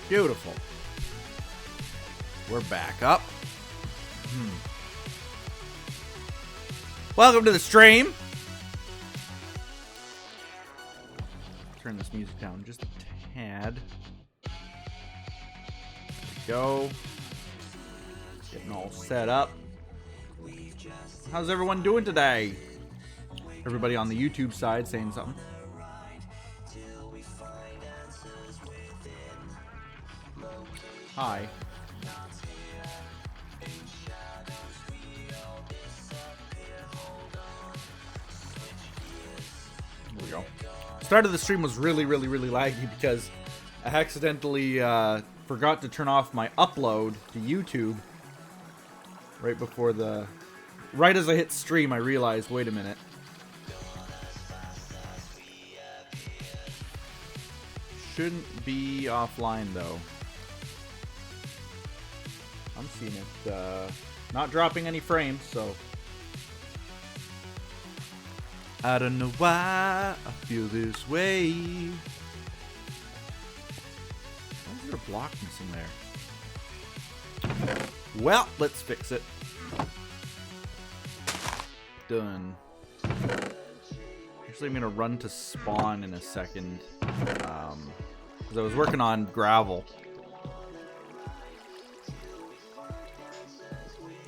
Beautiful. We're back up. Welcome to the stream. Turn this music down just a tad. There we go. Getting all set up. How's everyone doing today? Everybody on the YouTube side saying something. Hi. There we go. Start of the stream was really laggy because I accidentally forgot to turn off my upload to YouTube right as I hit stream. I realized, wait a minute. Shouldn't be offline though. I'm seeing it not dropping any frames, so I don't know why I feel this way. Why is there a block missing there? Well, let's fix it. Done. Actually, I'm gonna run to spawn in a second because I was working on gravel.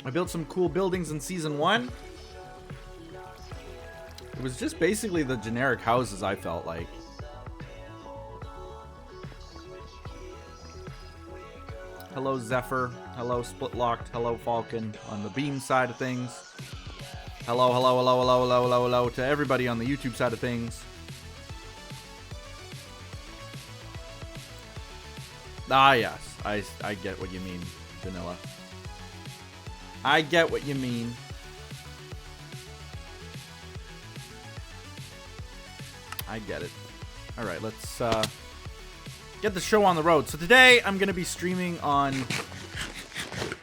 I built some cool buildings in Season 1. It was just basically the generic houses, I felt like. Hello, Zephyr. Hello, Split Locked. Hello, Falcon. On the Beam side of things. Hello to everybody on the YouTube side of things. Ah, yes. I get what you mean, Vanilla. I get what you mean. I get it. Alright, let's get the show on the road. So today, I'm going to be streaming on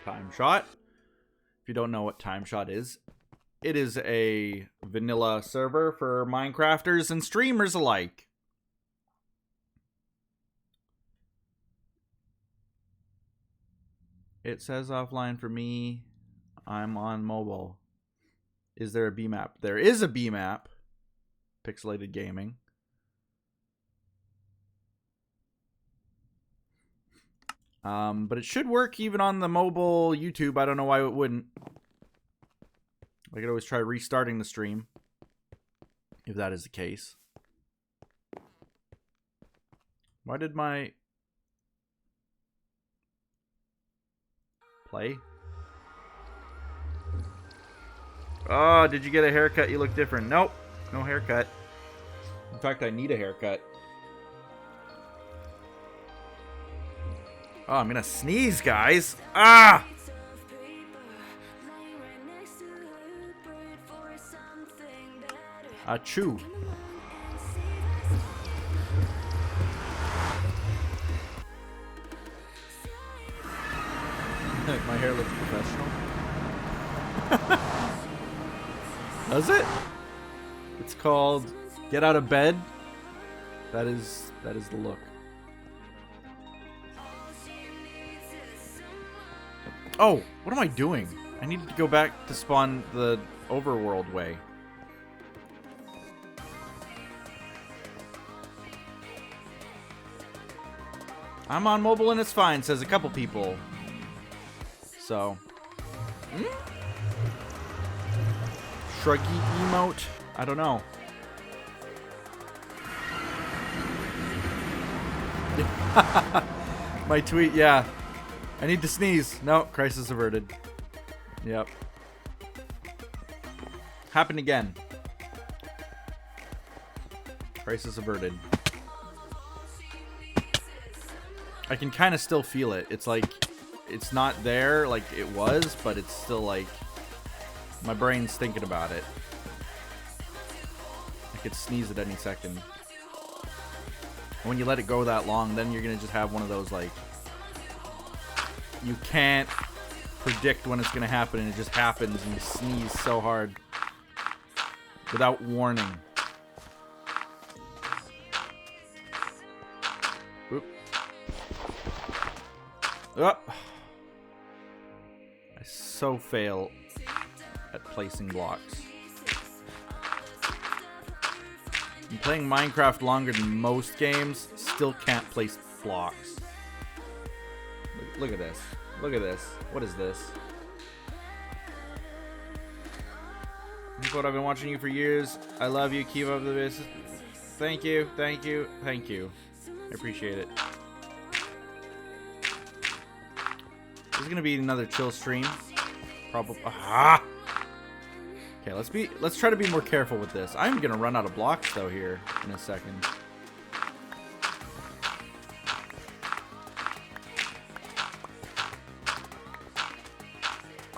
TimeShot. If you don't know what TimeShot is, it is a vanilla server for Minecrafters and streamers alike. It says offline for me. I'm on mobile. Is there a B map? There is a B map. Pixelated Gaming. But it should work even on the mobile YouTube. I don't know why it wouldn't. I could always try restarting the stream if that is the case. Why did my play? Oh, did you get a haircut? You look different. Nope, no haircut. In fact, I need a haircut. Oh, I'm gonna sneeze, guys. Ah! Achoo. My hair looks professional. Does it? It's called Get Out of Bed. That is the look. Oh, what am I doing? I need to go back to spawn the overworld way. I'm on mobile and it's fine, says a couple people. So. Shruggy emote? I don't know. My tweet, yeah. I need to sneeze. No, crisis averted. Yep. Happened again. Crisis averted. I can kind of still feel it. It's like, it's not there like it was, but it's still like, my brain's thinking about it. I could sneeze at any second. And when you let it go that long, then you're gonna just have one of those like, you can't predict when it's gonna happen and it just happens and you sneeze so hard without warning. Oop. Oh. I so fail at placing blocks. I'm playing Minecraft longer than most games. Still can't place blocks. Look at this. Look at this. What is this? What I've been watching you for years. I love you. Keep up the business. Thank you. Thank you. Thank you. I appreciate it. This is gonna be another chill stream. Probably. Ah! Okay, let's try to be more careful with this. I'm gonna run out of blocks though here in a second.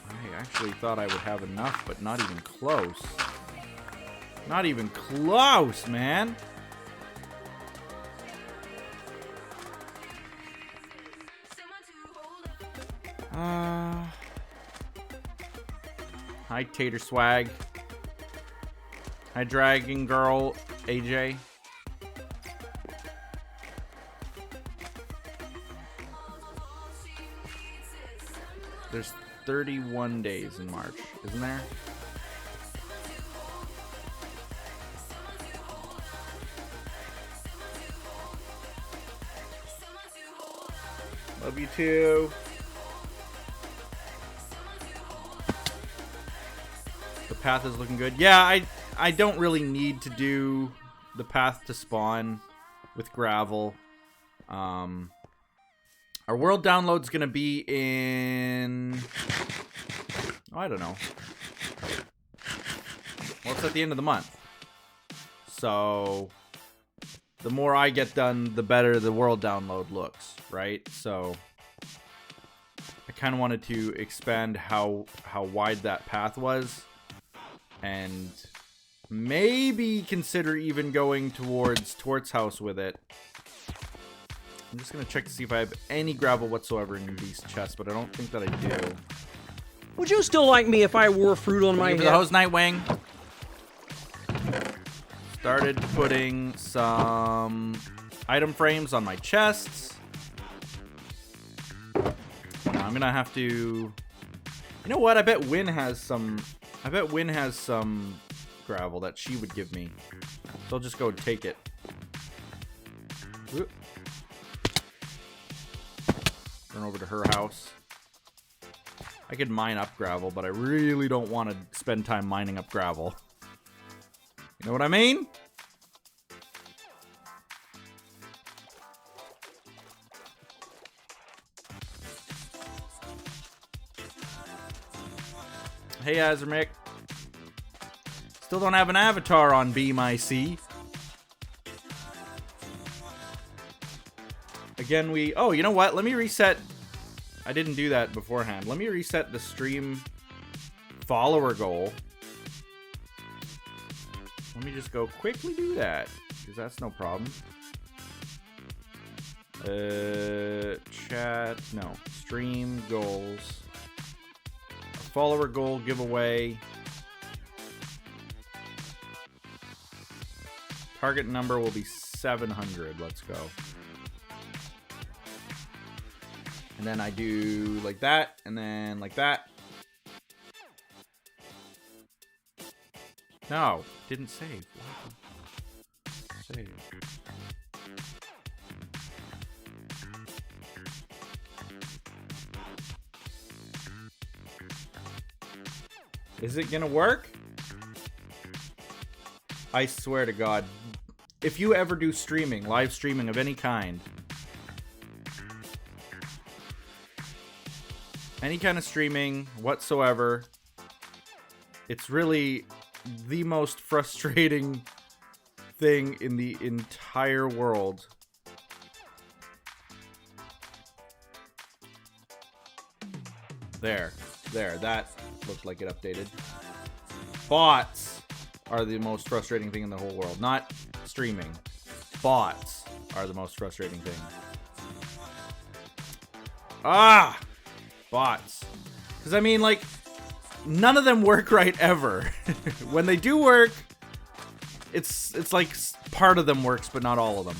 I actually thought I would have enough, but not even close. Not even close, man. Hi, Tater Swag. Hi, Dragon Girl, AJ. There's 31 days in March, isn't there? Love you too. The path is looking good. Yeah, I don't really need to do the path to spawn with gravel. Our world download's gonna be in... I don't know. Well, it's at the end of the month. So, the more I get done, the better the world download looks, right? So, I kind of wanted to expand how wide that path was. And maybe consider even going towards Tort's house with it. I'm just going to check to see if I have any gravel whatsoever in these chests, but I don't think that I do. Would you still like me if I wore fruit on my head? The hose Nightwing. Started putting some item frames on my chests. Now I'm going to have to... You know what? I bet Win has some gravel that she would give me. So I'll just go take it. Whoop. Run over to her house. I could mine up gravel, but I really don't want to spend time mining up gravel. You know what I mean? Hey, Azermick. Still don't have an avatar on BeamIC. Again, oh, you know what? Let me reset. I didn't do that beforehand. Let me reset the stream follower goal. Let me just go quickly do that, because that's no problem. Chat, no. Stream goals. Follower goal giveaway. Target number will be 700. Let's go. And then I do like that, and then like that. No, didn't save. Save. Is it gonna work? I swear to God. If you ever do streaming, live streaming of any kind, any kind of streaming whatsoever, it's really the most frustrating thing in the entire world. There, that looked like it updated. Bots are the most frustrating thing in the whole world. Not streaming. Bots are the most frustrating thing. Ah! Bots. Because, I mean, like, none of them work right ever. When they do work, it's like part of them works, but not all of them.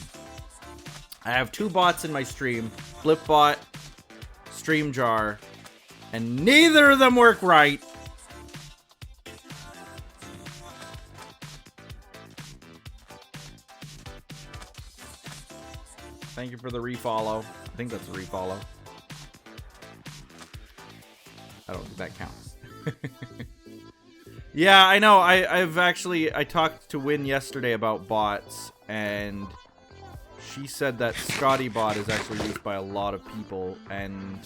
I have two bots in my stream. Flipbot, StreamJar, and neither of them work right. Thank you for the refollow. I think that's a refollow. I don't think that counts. Yeah, I know. I talked to Win yesterday about bots, and she said that Scotty bot is actually used by a lot of people, and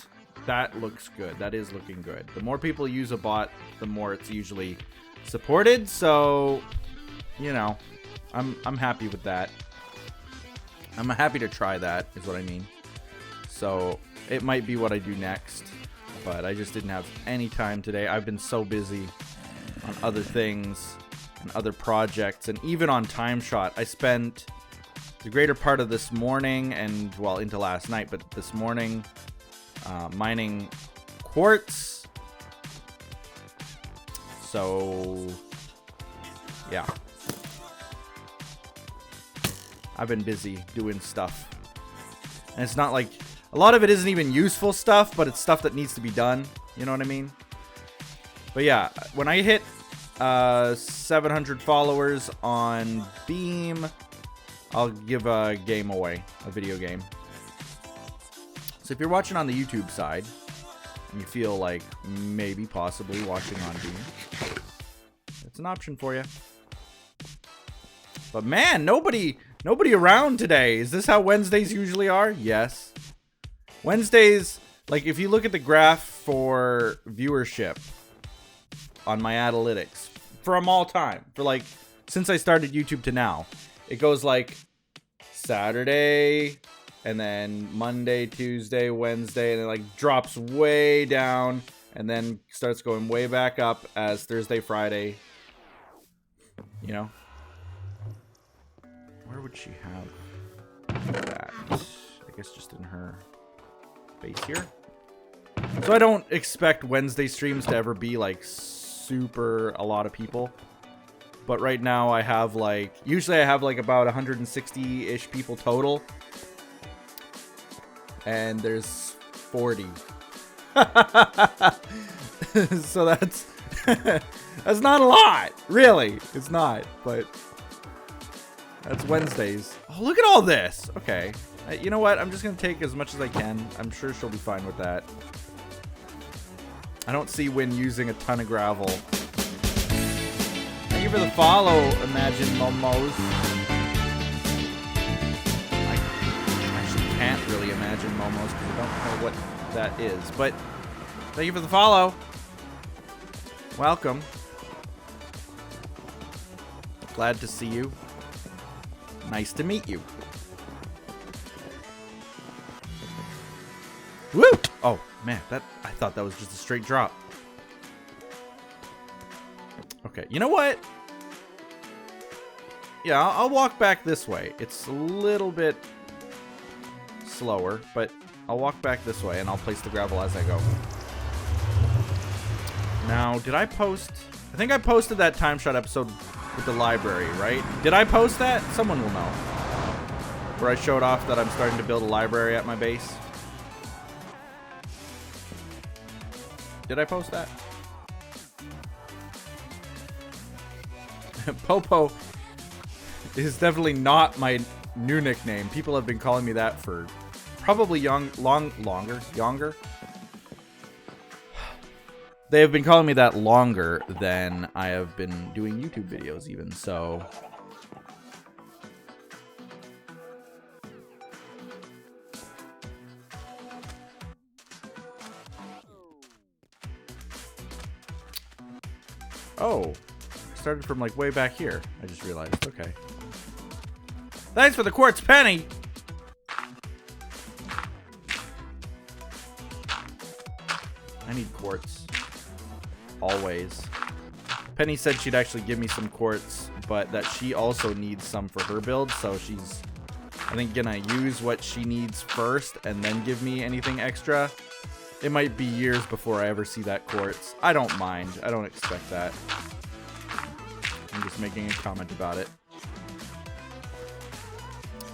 that looks good. That is looking good. The more people use a bot, the more it's usually supported. So, you know, I'm happy with that. I'm happy to try that, is what I mean. So it might be what I do next, but I just didn't have any time today. I've been so busy on other things and other projects, and even on TimeShot. I spent the greater part of this morning and, well, into last night, but this morning mining quartz. So, yeah. I've been busy doing stuff. And it's not like... A lot of it isn't even useful stuff, but it's stuff that needs to be done. You know what I mean? But yeah, when I hit 700 followers on Beam, I'll give a game away. A video game. So if you're watching on the YouTube side, and you feel like maybe possibly watching on Beam, it's an option for you. But man, nobody around today. Is this how Wednesdays usually are? Yes. Wednesdays, like if you look at the graph for viewership on my analytics from all time, for like since I started YouTube to now, it goes like Saturday and then Monday, Tuesday, Wednesday, and it like drops way down and then starts going way back up as Thursday, Friday. You know? Where would she have that? I guess just in her base here. So I don't expect Wednesday streams to ever be like super a lot of people. But right now I have like, usually I have like about 160-ish people total. And there's 40. So that's that's not a lot, really. It's not, but that's Wednesdays. Oh, look at all this. Okay. You know what? I'm just going to take as much as I can. I'm sure she'll be fine with that. I don't see Win using a ton of gravel. Thank you for the follow, Imagine Momos. I actually can't really imagine Momos because I don't know what that is. But thank you for the follow. Welcome. Glad to see you. Nice to meet you. Woo! Oh, man, I thought that was just a straight drop. Okay, you know what? Yeah, I'll walk back this way. It's a little bit slower, but I'll walk back this way and I'll place the gravel as I go. Now, did I post... I think I posted that TimeShot episode with the library, right? Did I post that? Someone will know. Where I showed off that I'm starting to build a library at my base. Did I post that? Popo is definitely not my new nickname. People have been calling me that for probably longer. They have been calling me that longer than I have been doing YouTube videos even, so... Oh, I started from like way back here. I just realized. Okay. Thanks for the quartz penny. I need quartz. Always. Penny said she'd actually give me some quartz, but that she also needs some for her build, so she's, I think, gonna use what she needs first and then give me anything extra. It might be years before I ever see that quartz. I don't mind. I don't expect that. I'm just making a comment about it.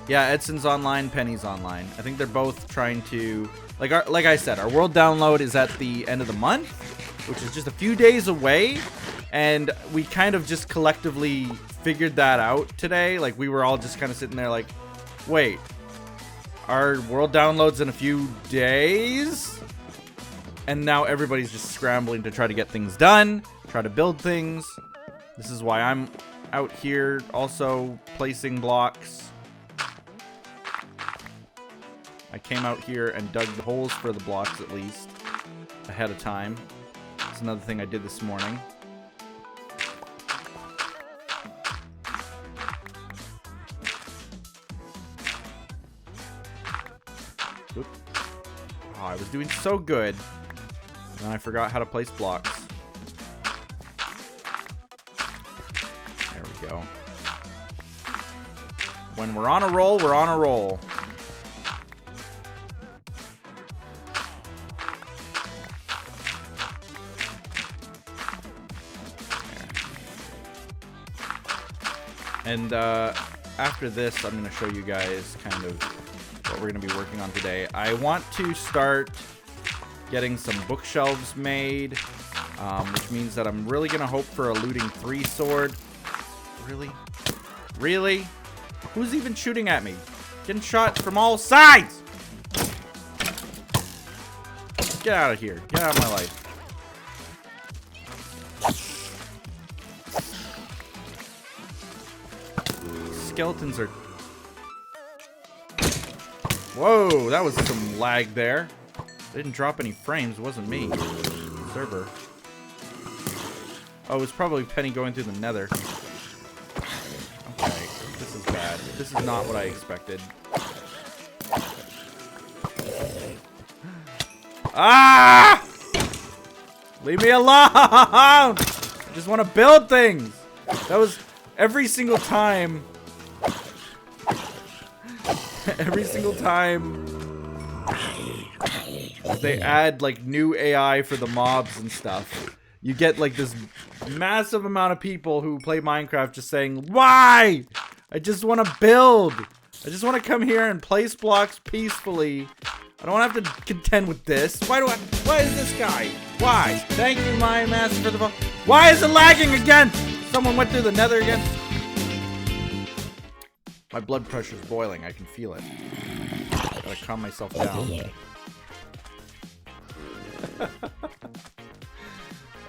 Yeah, Edson's online, Penny's online. I think they're both trying to Like I said, our world download is at the end of the month, which is just a few days away, and we kind of just collectively figured that out today. Like, we were all just kind of sitting there like, wait, our world download's in a few days? And now everybody's just scrambling to try to get things done, try to build things. This is why I'm out here also placing blocks. I came out here and dug the holes for the blocks at least ahead of time. That's another thing I did this morning. Oop. Oh, I was doing so good. And I forgot how to place blocks. There we go. When we're on a roll, we're on a roll. And after this, I'm going to show you guys kind of what we're going to be working on today. I want to start getting some bookshelves made, which means that I'm really going to hope for a looting 3 sword. Really? Really? Who's even shooting at me? Getting shot from all sides! Get out of here. Get out of my life. Skeletons are... Whoa, that was some lag there. Didn't drop any frames. It wasn't me. Server. Oh, it was probably Penny going through the nether. Okay, this is bad. This is not what I expected. Ah! Leave me alone! I just want to build things! That was every single time... Every single time they add like new AI for the mobs and stuff, you get like this massive amount of people who play Minecraft just saying, why? I just want to build. I just want to come here and place blocks peacefully. I don't have to contend with this. Why is this guy? Why? Thank you, my master, for the ball. Why is it lagging again? Someone went through the nether again. My blood pressure's boiling. I can feel it. Gotta calm myself down.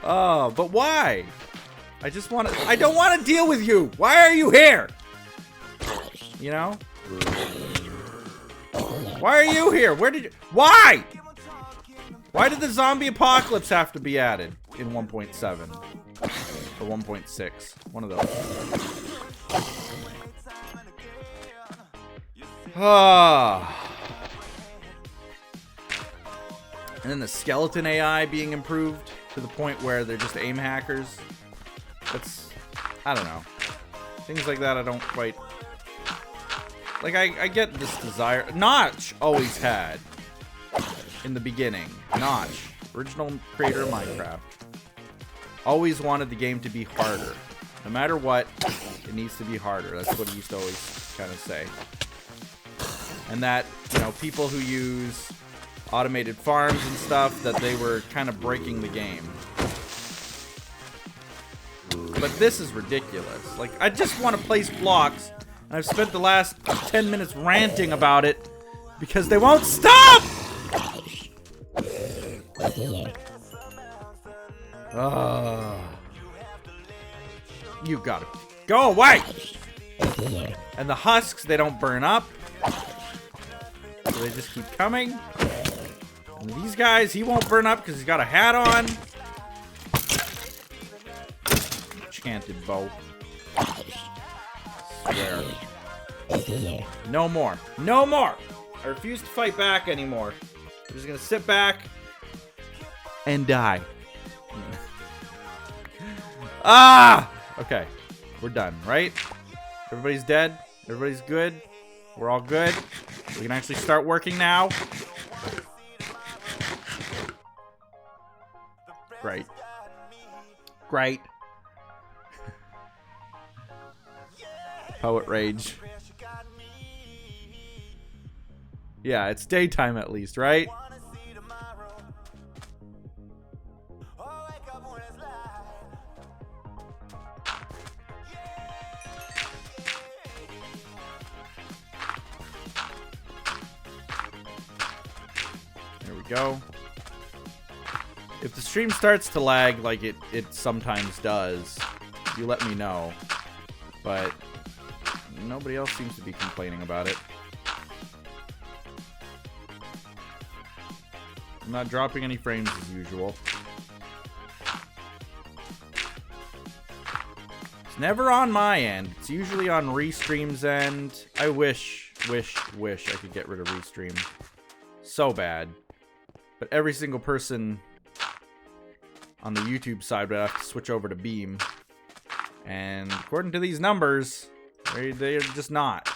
Oh, but why? I don't want to deal with you. Why are you here? You know? Why are you here? Why? Why did the zombie apocalypse have to be added in 1.7 or 1.6? One of those. And then the skeleton AI being improved to the point where they're just aim hackers. I don't know. Things like that I don't quite... Like, I get this desire. Notch always had in the beginning. Notch, original creator of Minecraft, always wanted the game to be harder. No matter what, it needs to be harder. That's what he used to always kind of say. And that, you know, people who use automated farms and stuff, that they were kind of breaking the game. But this is ridiculous. Like, I just want to place blocks, and I've spent the last 10 minutes ranting about it because they won't stop! You gotta go away! And the husks, they don't burn up. So they just keep coming. And these guys, he won't burn up because he's got a hat on. Enchanted bow. Swear. No more. No more! I refuse to fight back anymore. I'm just gonna sit back and die. Ah! Okay. We're done, right? Everybody's dead. Everybody's good. We're all good. We can actually start working now. Great. Great. Poet rage. Yeah, it's daytime at least, right? go. If the stream starts to lag like it sometimes does, you let me know. But nobody else seems to be complaining about it. I'm not dropping any frames as usual. It's never on my end. It's usually on Restream's end. I wish I could get rid of Restream. So bad. But every single person on the YouTube side would have to switch over to Beam. And according to these numbers, they're just not.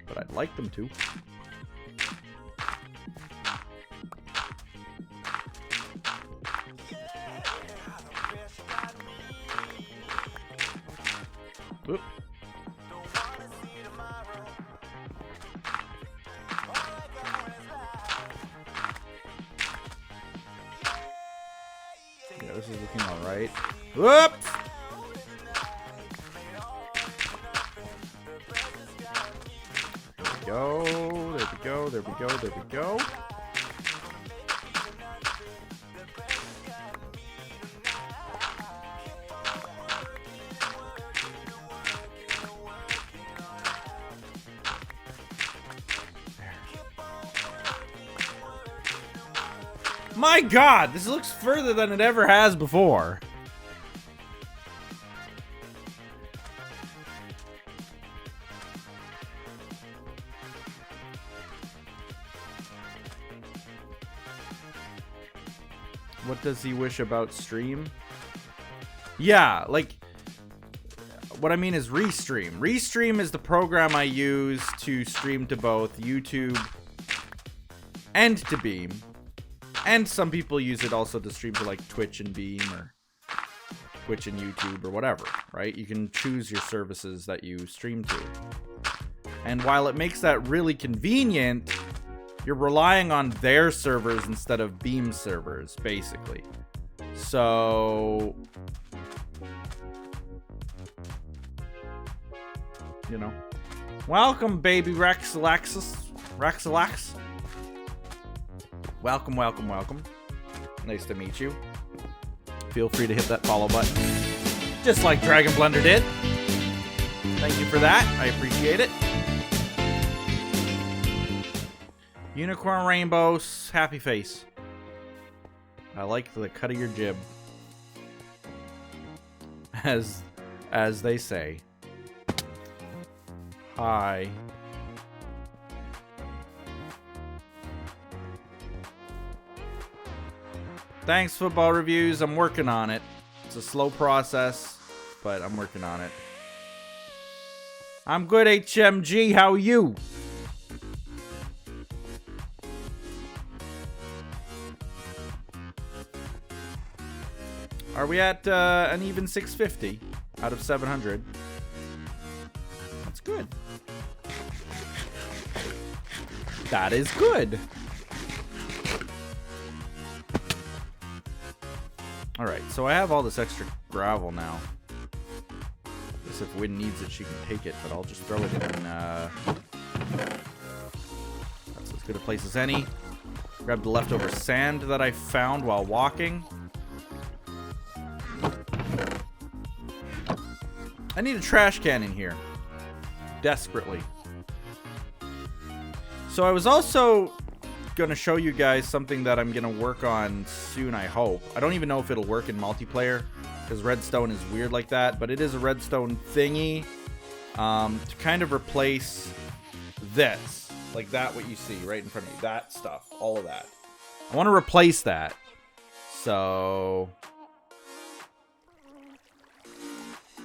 But I'd like them to. Oop. Yeah, this is looking alright. Whoops! There we go, there we go, there we go. My God, this looks further than it ever has before. What does he wish about stream? Yeah, like, what I mean is Restream. Restream is the program I use to stream to both YouTube and to Beam. And some people use it also to stream to like Twitch and Beam or Twitch and YouTube or whatever, right? You can choose your services that you stream to. And while it makes that really convenient, you're relying on their servers instead of Beam servers, basically. So, you know. Welcome, baby Rexalax. Welcome, welcome, welcome. Nice to meet you. Feel free to hit that follow button, just like Dragon Blender did. Thank you for that. I appreciate it. Unicorn rainbows, happy face. I like the cut of your jib. As they say. Hi. Thanks, Football Reviews. I'm working on it. It's a slow process, but I'm working on it. I'm good, HMG. How are you? Are we at an even 650 out of 700? That's good. That is good. Alright, so I have all this extra gravel now. I guess if Wynn needs it, she can take it, but I'll just throw it in. That's as good a place as any. Grab the leftover sand that I found while walking. I need a trash can in here. Desperately. So I was also going to show you guys something that I'm going to work on soon, I hope. I don't even know if it'll work in multiplayer, because redstone is weird like that, but it is a redstone thingy to kind of replace this. Like that, what you see right in front of you. That stuff. All of that. I want to replace that. So...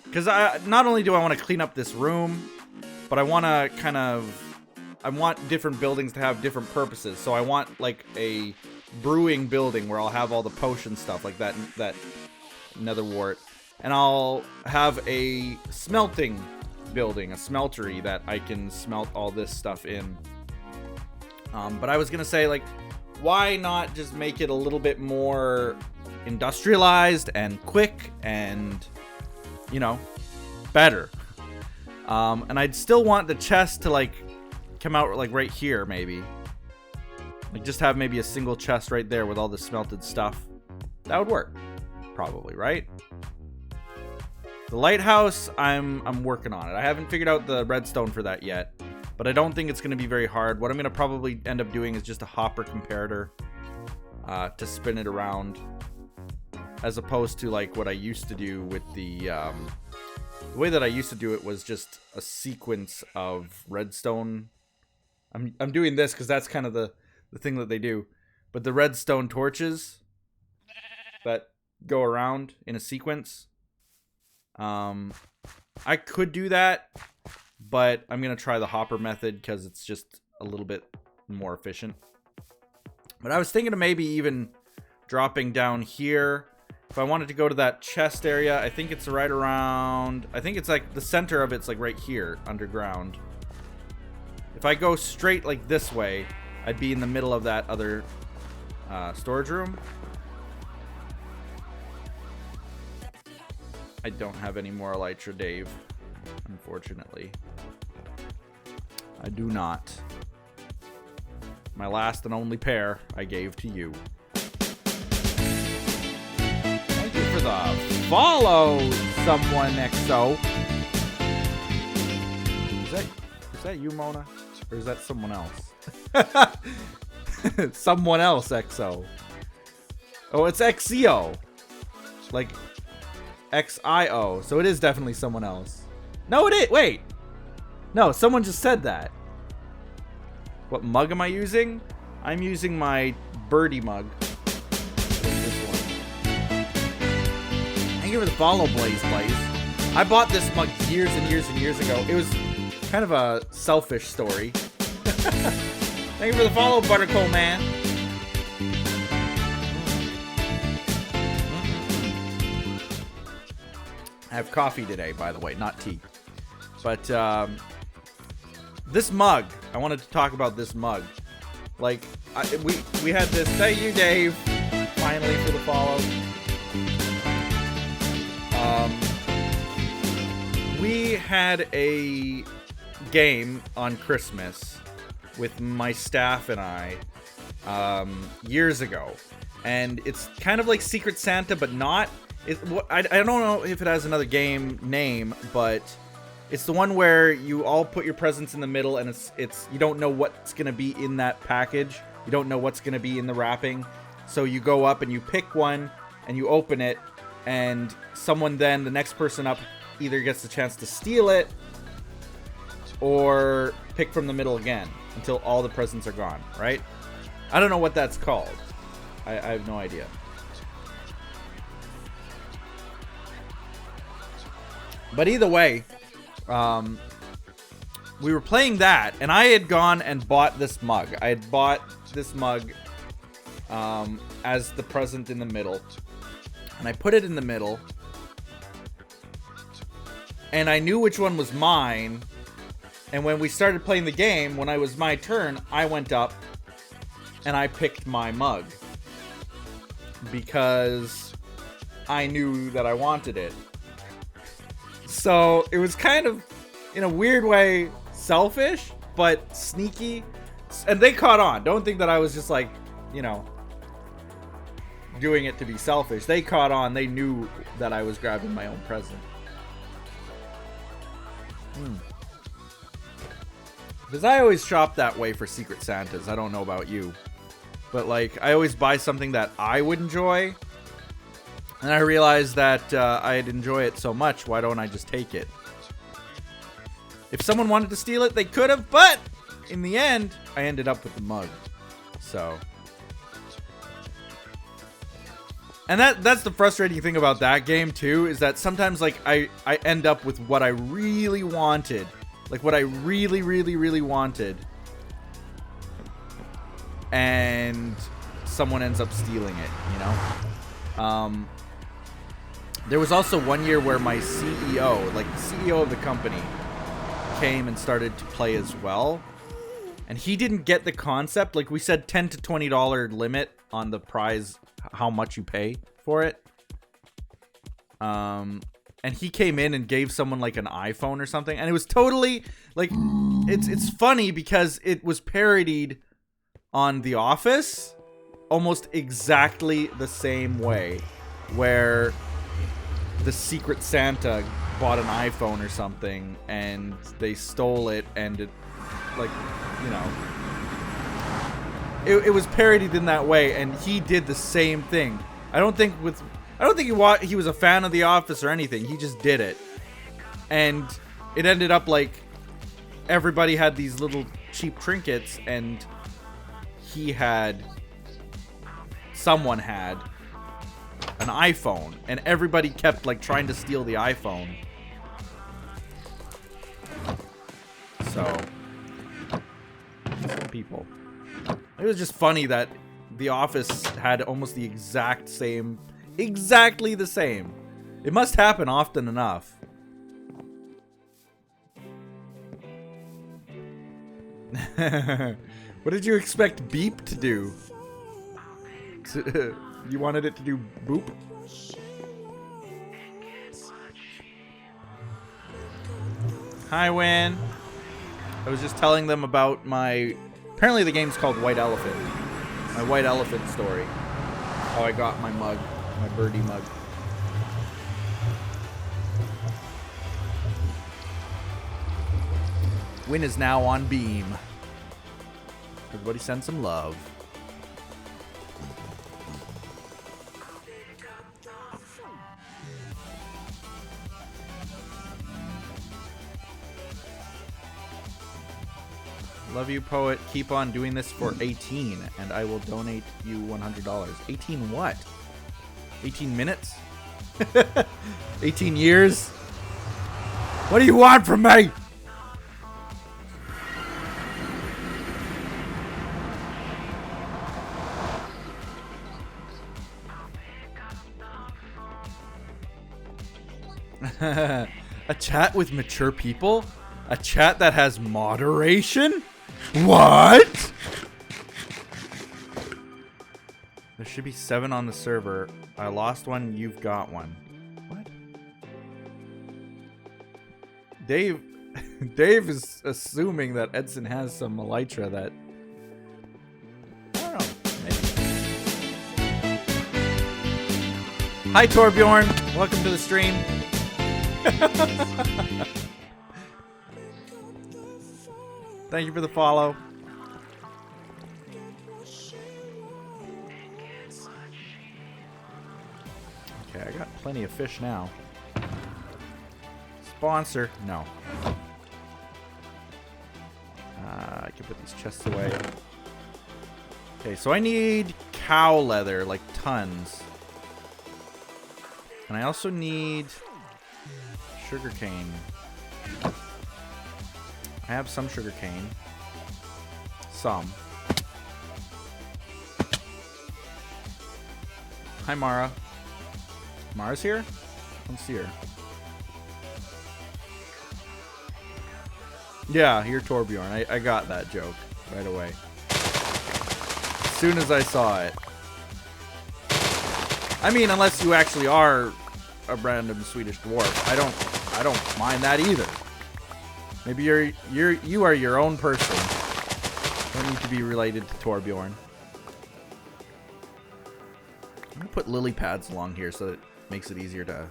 because not only do I want to clean up this room, but I want to kind of... I want different buildings to have different purposes. So I want like a brewing building where I'll have all the potion stuff like that nether wart. And I'll have a smelting building, a smeltery that I can smelt all this stuff in. But I was going to say, like, why not just make it a little bit more industrialized and quick and, you know, better. And I'd still want the chest to like come out like right here, maybe. Like just have maybe a single chest right there with all the smelted stuff. That would work, probably, right? The lighthouse, I'm working on it. I haven't figured out the redstone for that yet, but I don't think it's going to be very hard. What I'm going to probably end up doing is just a hopper comparator to spin it around, as opposed to like what I used to do with the way that I used to do it was just a sequence of redstone. I'm doing this because that's kind of the thing that they do, but the redstone torches that go around in a sequence. I could do that, but I'm gonna try the hopper method because it's just a little bit more efficient. But I was thinking of maybe even dropping down here. If I wanted to go to that chest area, I think it's right around, I think it's like the center of it's like right here underground. If I go straight like this way, I'd be in the middle of that other storage room. I don't have any more elytra, Dave, unfortunately. I do not. My last and only pair I gave to you. Thank you for the follow, someone XO. Is that you, Mona? Or is that someone else? Someone else, XO. Oh, it's XEO. Like XIO. So it is definitely someone else. No, it is. Wait. No, someone just said that. What mug am I using? I'm using my birdie mug. This one. Thank you for the follow, Blaze. I bought this mug years and years and years ago. It was kind of a selfish story. Thank you for the follow, Buttercoal Man. I have coffee today, by the way, not tea. But this mug, I wanted to talk about this mug. Like, we had this. Thank you, Dave, finally for the follow. We had a game on Christmas with my staff and I years ago, and it's kind of like Secret Santa, but not. I don't know if it has another game name, but it's the one where you all put your presents in the middle, and it's you don't know what's gonna be in that package. You don't know what's gonna be in the wrapping, so you go up and you pick one and you open it, and someone then, the next person up, either gets the chance to steal it or pick from the middle again until all the presents are gone, right? I don't know what that's called. I have no idea. But either way, we were playing that, and I had gone and bought this mug. I had bought this mug as the present in the middle, and I put it in the middle, and I knew which one was mine. And when we started playing the game, when it was my turn, I went up and I picked my mug because I knew that I wanted it. So it was kind of, in a weird way, selfish, but sneaky. And they caught on. Don't think that I was just like, you know, doing it to be selfish. They caught on. They knew that I was grabbing my own present. Because I always shop that way for Secret Santas. I don't know about you. But, like, I always buy something that I would enjoy. And I realized that I'd enjoy it so much, why don't I just take it? If someone wanted to steal it, they could have, but in the end, I ended up with the mug. So. And that's the frustrating thing about that game, too, is that sometimes, like, I end up with what I really wanted. Like, what I really, really, really wanted. And someone ends up stealing it, you know? There was also one year where my CEO, like the CEO of the company, came and started to play as well. And he didn't get the concept. Like, we said $10 to $20 limit on the prize, how much you pay for it. and he came in and gave someone like an iPhone or something, and it was totally like it's funny because it was parodied on The Office almost exactly the same way, where the Secret Santa bought an iPhone or something and they stole it, and it, like, you know, it was parodied in that way, and he did the same thing. I don't think he was a fan of The Office or anything. He just did it, and it ended up like everybody had these little cheap trinkets, and someone had an iPhone, and everybody kept like trying to steal the iPhone. So, some people. It was just funny that The Office had almost the exactly the same. It must happen often enough. What did you expect Beep to do? You wanted it to do boop? Hi, Win. I was just telling them about my... Apparently the game's called White Elephant. My White Elephant story. How I got my mug. My birdie mug. Win is now on Beam. Everybody send some love. Love you, poet. Keep on doing this for 18, and I will donate you $100. 18 what? 18 minutes? 18 years? What do you want from me? A chat with mature people? A chat that has moderation? What? There should be 7 on the server. I lost one, you've got one. What? Dave is assuming that Edson has some elytra that... I don't know. Maybe. Hi, Torbjorn. Welcome to the stream. Thank you for the follow. Okay, I got plenty of fish now. Sponsor? No. I can put these chests away. Okay, so I need cow leather, like tons. And I also need sugarcane. I have some sugarcane. Some. Hi, Mara. Mara's here? I don't see her. Yeah, you're Torbjorn. I got that joke right away. As soon as I saw it. I mean, unless you actually are a random Swedish dwarf, I don't mind that either. Maybe you are your own person. Don't need to be related to Torbjorn. I'm gonna put lily pads along here so that it makes it easier to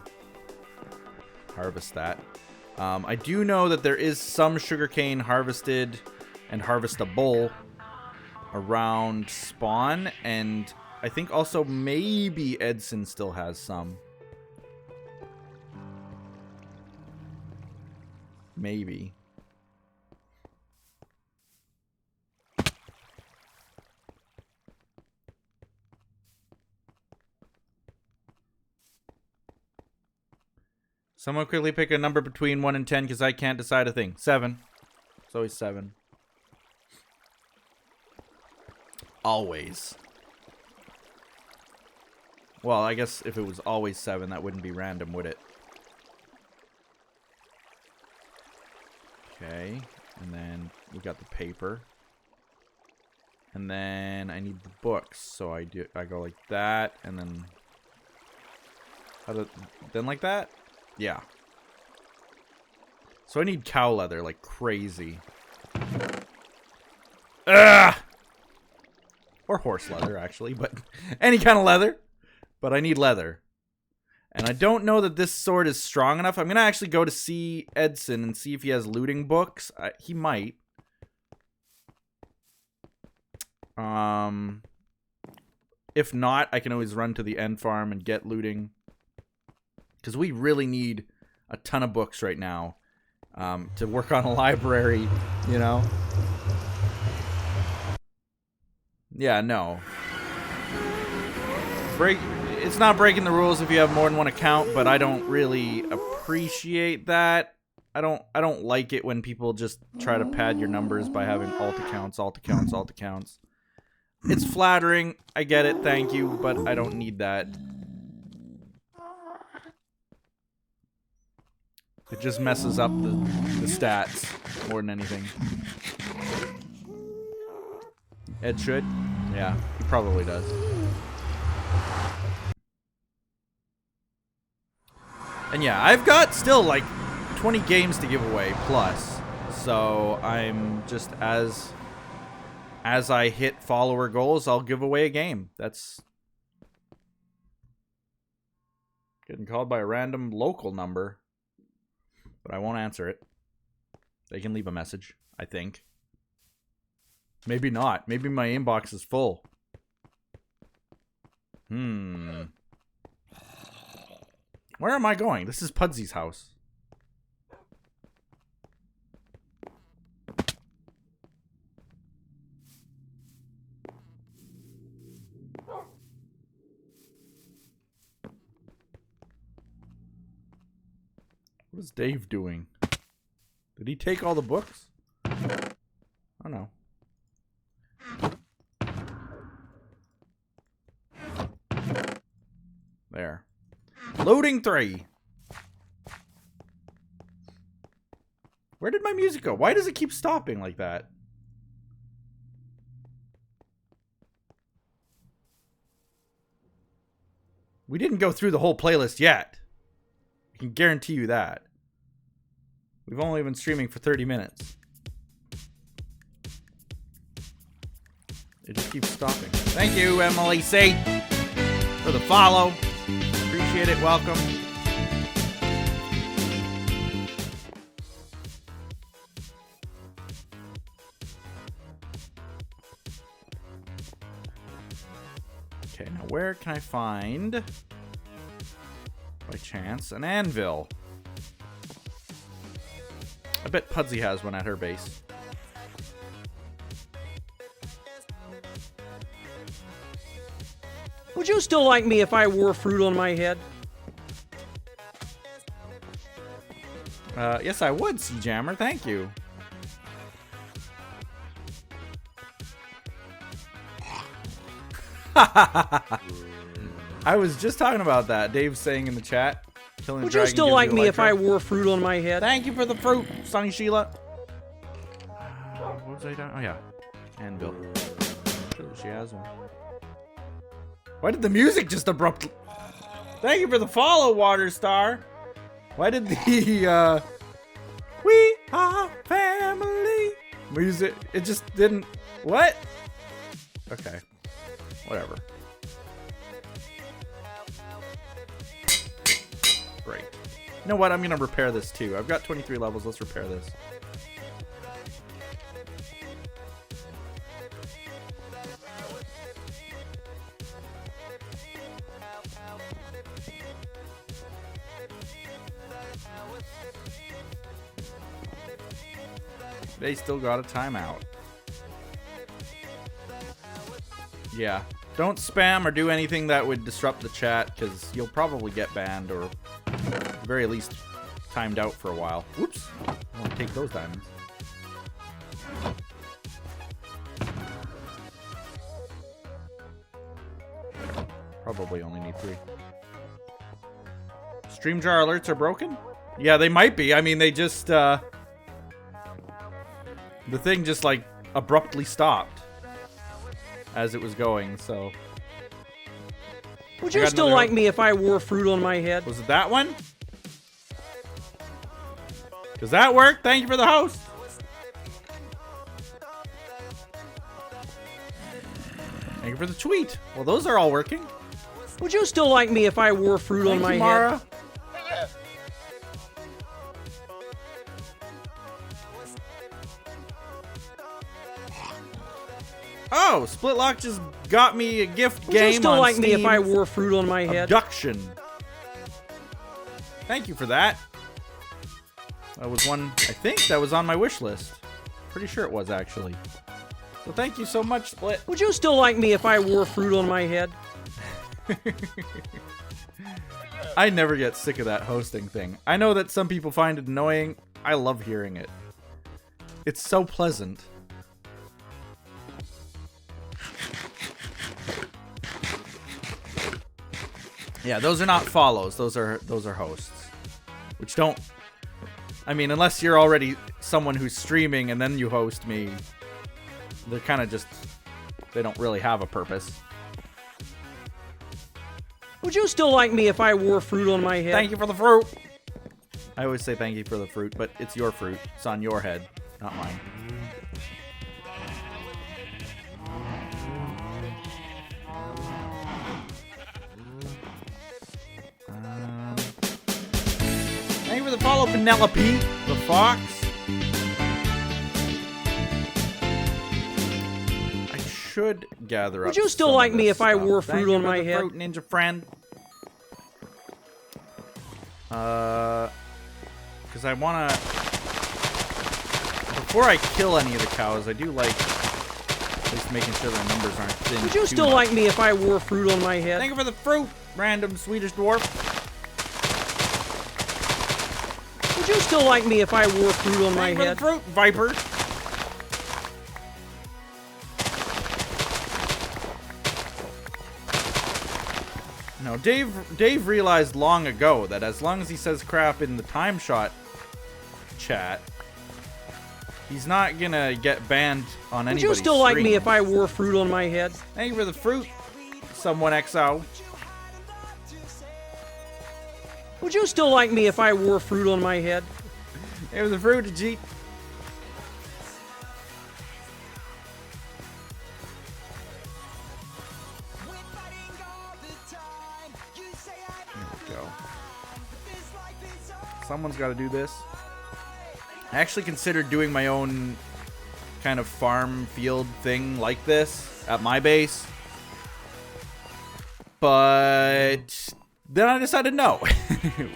harvest that. I do know that there is some sugarcane harvested and harvestable around spawn, and I think also maybe Edson still has some. Maybe. Someone quickly pick a number between 1 and 10 because I can't decide a thing. 7. It's always 7. Always. Well, I guess if it was always 7, that wouldn't be random, would it? Okay. And then we got the paper. And then I need the books. So I go like that, and then... then like that? Yeah. So I need cow leather like crazy. Ugh! Or horse leather, actually, but any kind of leather. But I need leather. And I don't know that this sword is strong enough. I'm going to actually go to see Edson and see if he has looting books. He might. If not, I can always run to the end farm and get looting. Because we really need a ton of books right now to work on a library, you know? Yeah, no. It's not breaking the rules if you have more than one account, but I don't really appreciate that. I don't like it when people just try to pad your numbers by having alt accounts, alt accounts, alt accounts. It's flattering, I get it, thank you, but I don't need that. It just messes up the stats more than anything. Ed should? Yeah, he probably does. And yeah, I've got still like 20 games to give away plus. So I'm just as I hit follower goals, I'll give away a game. That's getting called by a random local number. But I won't answer it. They can leave a message, I think. Maybe not. Maybe my inbox is full. Where am I going? This is Pudsy's house. What is Dave doing? Did he take all the books? Oh no. There. Loading 3. Where did my music go? Why does it keep stopping like that? We didn't go through the whole playlist yet. I can guarantee you that. We've only been streaming for 30 minutes. It just keeps stopping. Thank you, Emily C, for the follow. Appreciate it. Welcome. Okay, now where can I find, by chance, an anvil? I bet Pudsey has one at her base. Would you still like me if I wore fruit on my head? Yes, I would, C-Jammer. Thank you. I was just talking about that. Dave's saying in the chat. Would you still like me if I wore fruit on my head? Thank you for the fruit, Sunny Sheila. What was I doing? Oh, yeah. Anvil. Sure, she has one. Why did the music just abruptly... Thank you for the follow, Water Star. Why did the, We are family music... It just didn't... What? Okay. Whatever. Great. You know what? I'm gonna repair this too. I've got 23 levels. Let's repair this. They still got a timeout. Yeah. Don't spam or do anything that would disrupt the chat, because you'll probably get banned or at the very least timed out for a while. Whoops. I want to take those diamonds. Probably only need 3. Stream jar alerts are broken? Yeah, they might be. I mean, they just, the thing just, like, abruptly stopped as it was going, so. Would you still like me if I wore fruit on my head? Was it that one? Does that work? Thank you for the host. Thank you for the tweet. Well, those are all working. Would you still like me if I wore fruit on my head? Oh, Splitlock just got me a gift game on Would you still like Steam. me if I wore fruit on my head? Abduction. Thank you for that. That was one, I think that was on my wish list. Pretty sure it was, actually. So thank you so much, Split. Would you still like me if I wore fruit on my head? I never get sick of that hosting thing. I know that some people find it annoying. I love hearing it. It's so pleasant. Yeah, those are not follows. Those are hosts. Which don't... I mean, unless you're already someone who's streaming and then you host me, they're kind of just... They don't really have a purpose. Would you still like me if I wore fruit on my head? Thank you for the fruit. I always say thank you for the fruit, but it's your fruit. It's on your head, not mine. Thank you for the follow, Penelope, the fox. I should gather up. Would you still like me if I wore fruit on my head? Fruit, ninja friend. Because I want to... Before I kill any of the cows, I do like at least making sure their numbers aren't thin. Would you still like me if I wore fruit on my head? Thank you for the fruit, random Swedish dwarf. Would you still like me if I wore fruit on my head? Fruit, Viper. No, Dave realized long ago that as long as he says crap in the TimeShot chat, he's not gonna get banned on anybody's Would you still like me stream. if I wore fruit on my head? Thank you for the fruit, someone XO. Would you still like me if I wore fruit on my head? Thank you for the fruit, Ajit. Someone's got to do this. I actually considered doing my own kind of farm field thing like this at my base. But then I decided no.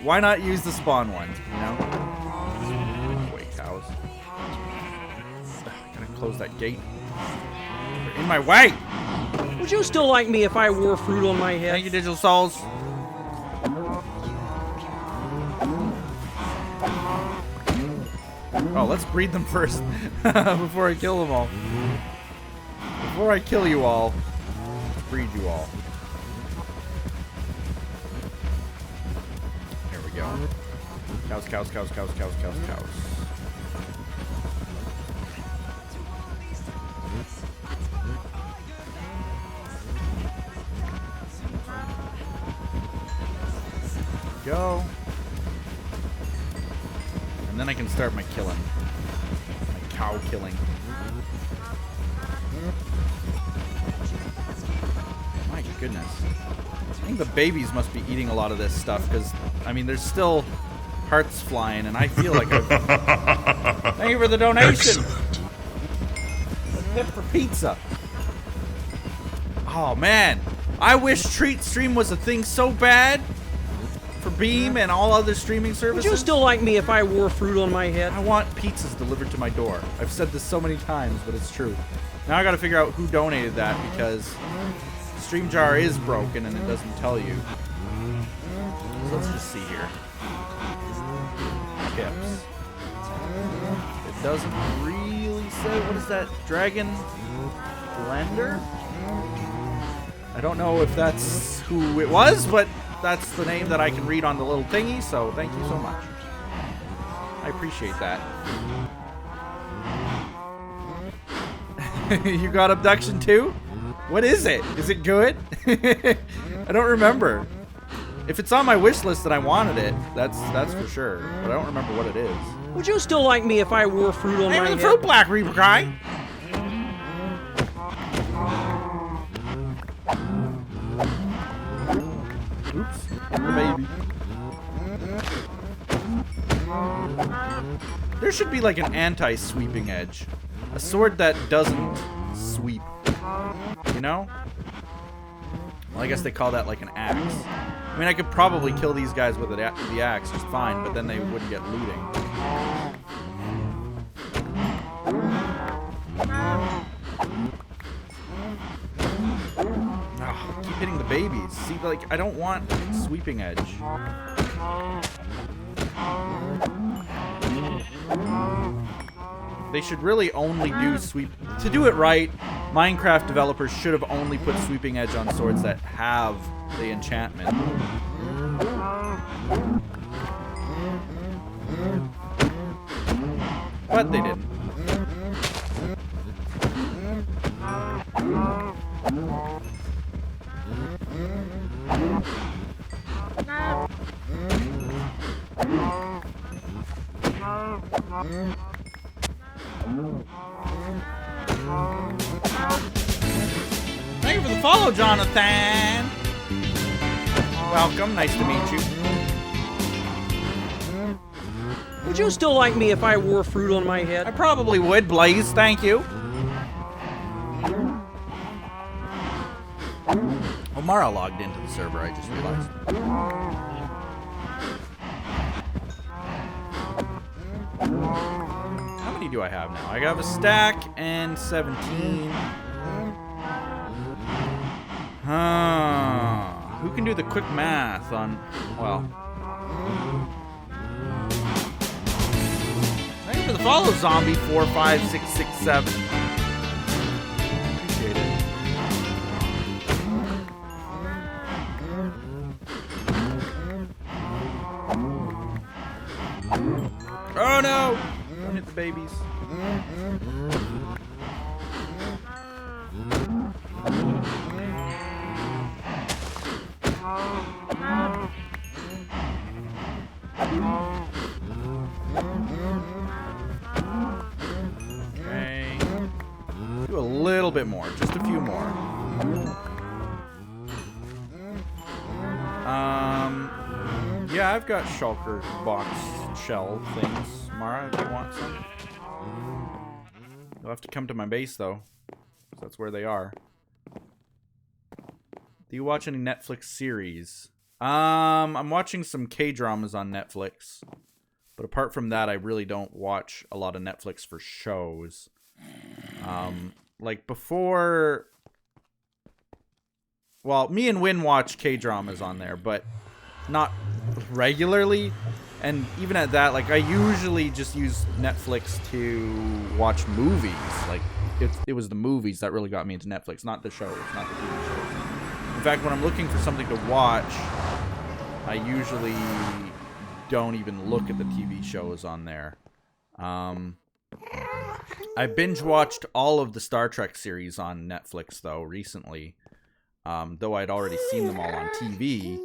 Why not use the spawn one, you know? Wait, cows. Gotta close that gate. They're in my way! Would you still like me if I wore fruit on my head? Thank you, Digital Souls. Oh, let's breed them first before I kill them all. Before I kill you all, let's breed you all. Here we go. Cows, cows, cows, cows, cows, cows, cows. Go. And then I can start my killing. My cow killing. My goodness. I think the babies must be eating a lot of this stuff because, I mean, there's still hearts flying and I feel like I've... Thank you for the donation. A tip for pizza. Oh, man. I wish Treat Stream was a thing so bad. For Beam and all other streaming services. Would you still like me if I wore fruit on my head? I want pizzas delivered to my door. I've said this so many times, but it's true. Now I gotta figure out who donated that because StreamJar is broken and it doesn't tell you. So let's just see here. Tips. It doesn't really say. What is that? Dragon Blender? I don't know if that's who it was, but that's the name that I can read on the little thingy, so thank you so much. I appreciate that. You got abduction too? What is it? Is it good? I don't remember. If it's on my wish list that I wanted it, that's for sure. But I don't remember what it is. Would you still like me if I wore fruit on my Name head? of the fruit, Black Reaper guy. Oops, hit the baby. There should be like an anti-sweeping edge. A sword that doesn't sweep. You know? Well, I guess they call that like an axe. I mean, I could probably kill these guys with the axe just fine, but then they wouldn't get looting. Oh, keep hitting the babies. See, like, I don't want sweeping edge. They should really only do sweep. To do it right, Minecraft developers should have only put sweeping edge on swords that have the enchantment. But they didn't. Thank you for the follow, Jonathan. Welcome, nice to meet you. Would you still like me if I wore fruit on my head? I probably would, Blaze, thank you. Oh, Mara logged into the server, I just realized. How many do I have now? I have a stack and 17. Who can do the quick math on, well. Thank you for the follow, Zombie 45667. Appreciate it. Oh no! Don't hit the babies. Okay. Do a little bit more, just a few more. Yeah, I've got shulker box shell things. Mara, if you want some. You'll have to come to my base though. That's where they are. Do you watch any Netflix series? I'm watching some K-dramas on Netflix. But apart from that, I really don't watch a lot of Netflix for shows. Like before... Well, me and Win watch K-dramas on there, but not regularly. And even at that, like, I usually just use Netflix to watch movies. Like, it was the movies that really got me into Netflix, not the shows, not the TV shows. In fact, when I'm looking for something to watch, I usually don't even look at the TV shows on there. I binge watched all of the Star Trek series on Netflix, though, recently. Though I'd already seen them all on TV.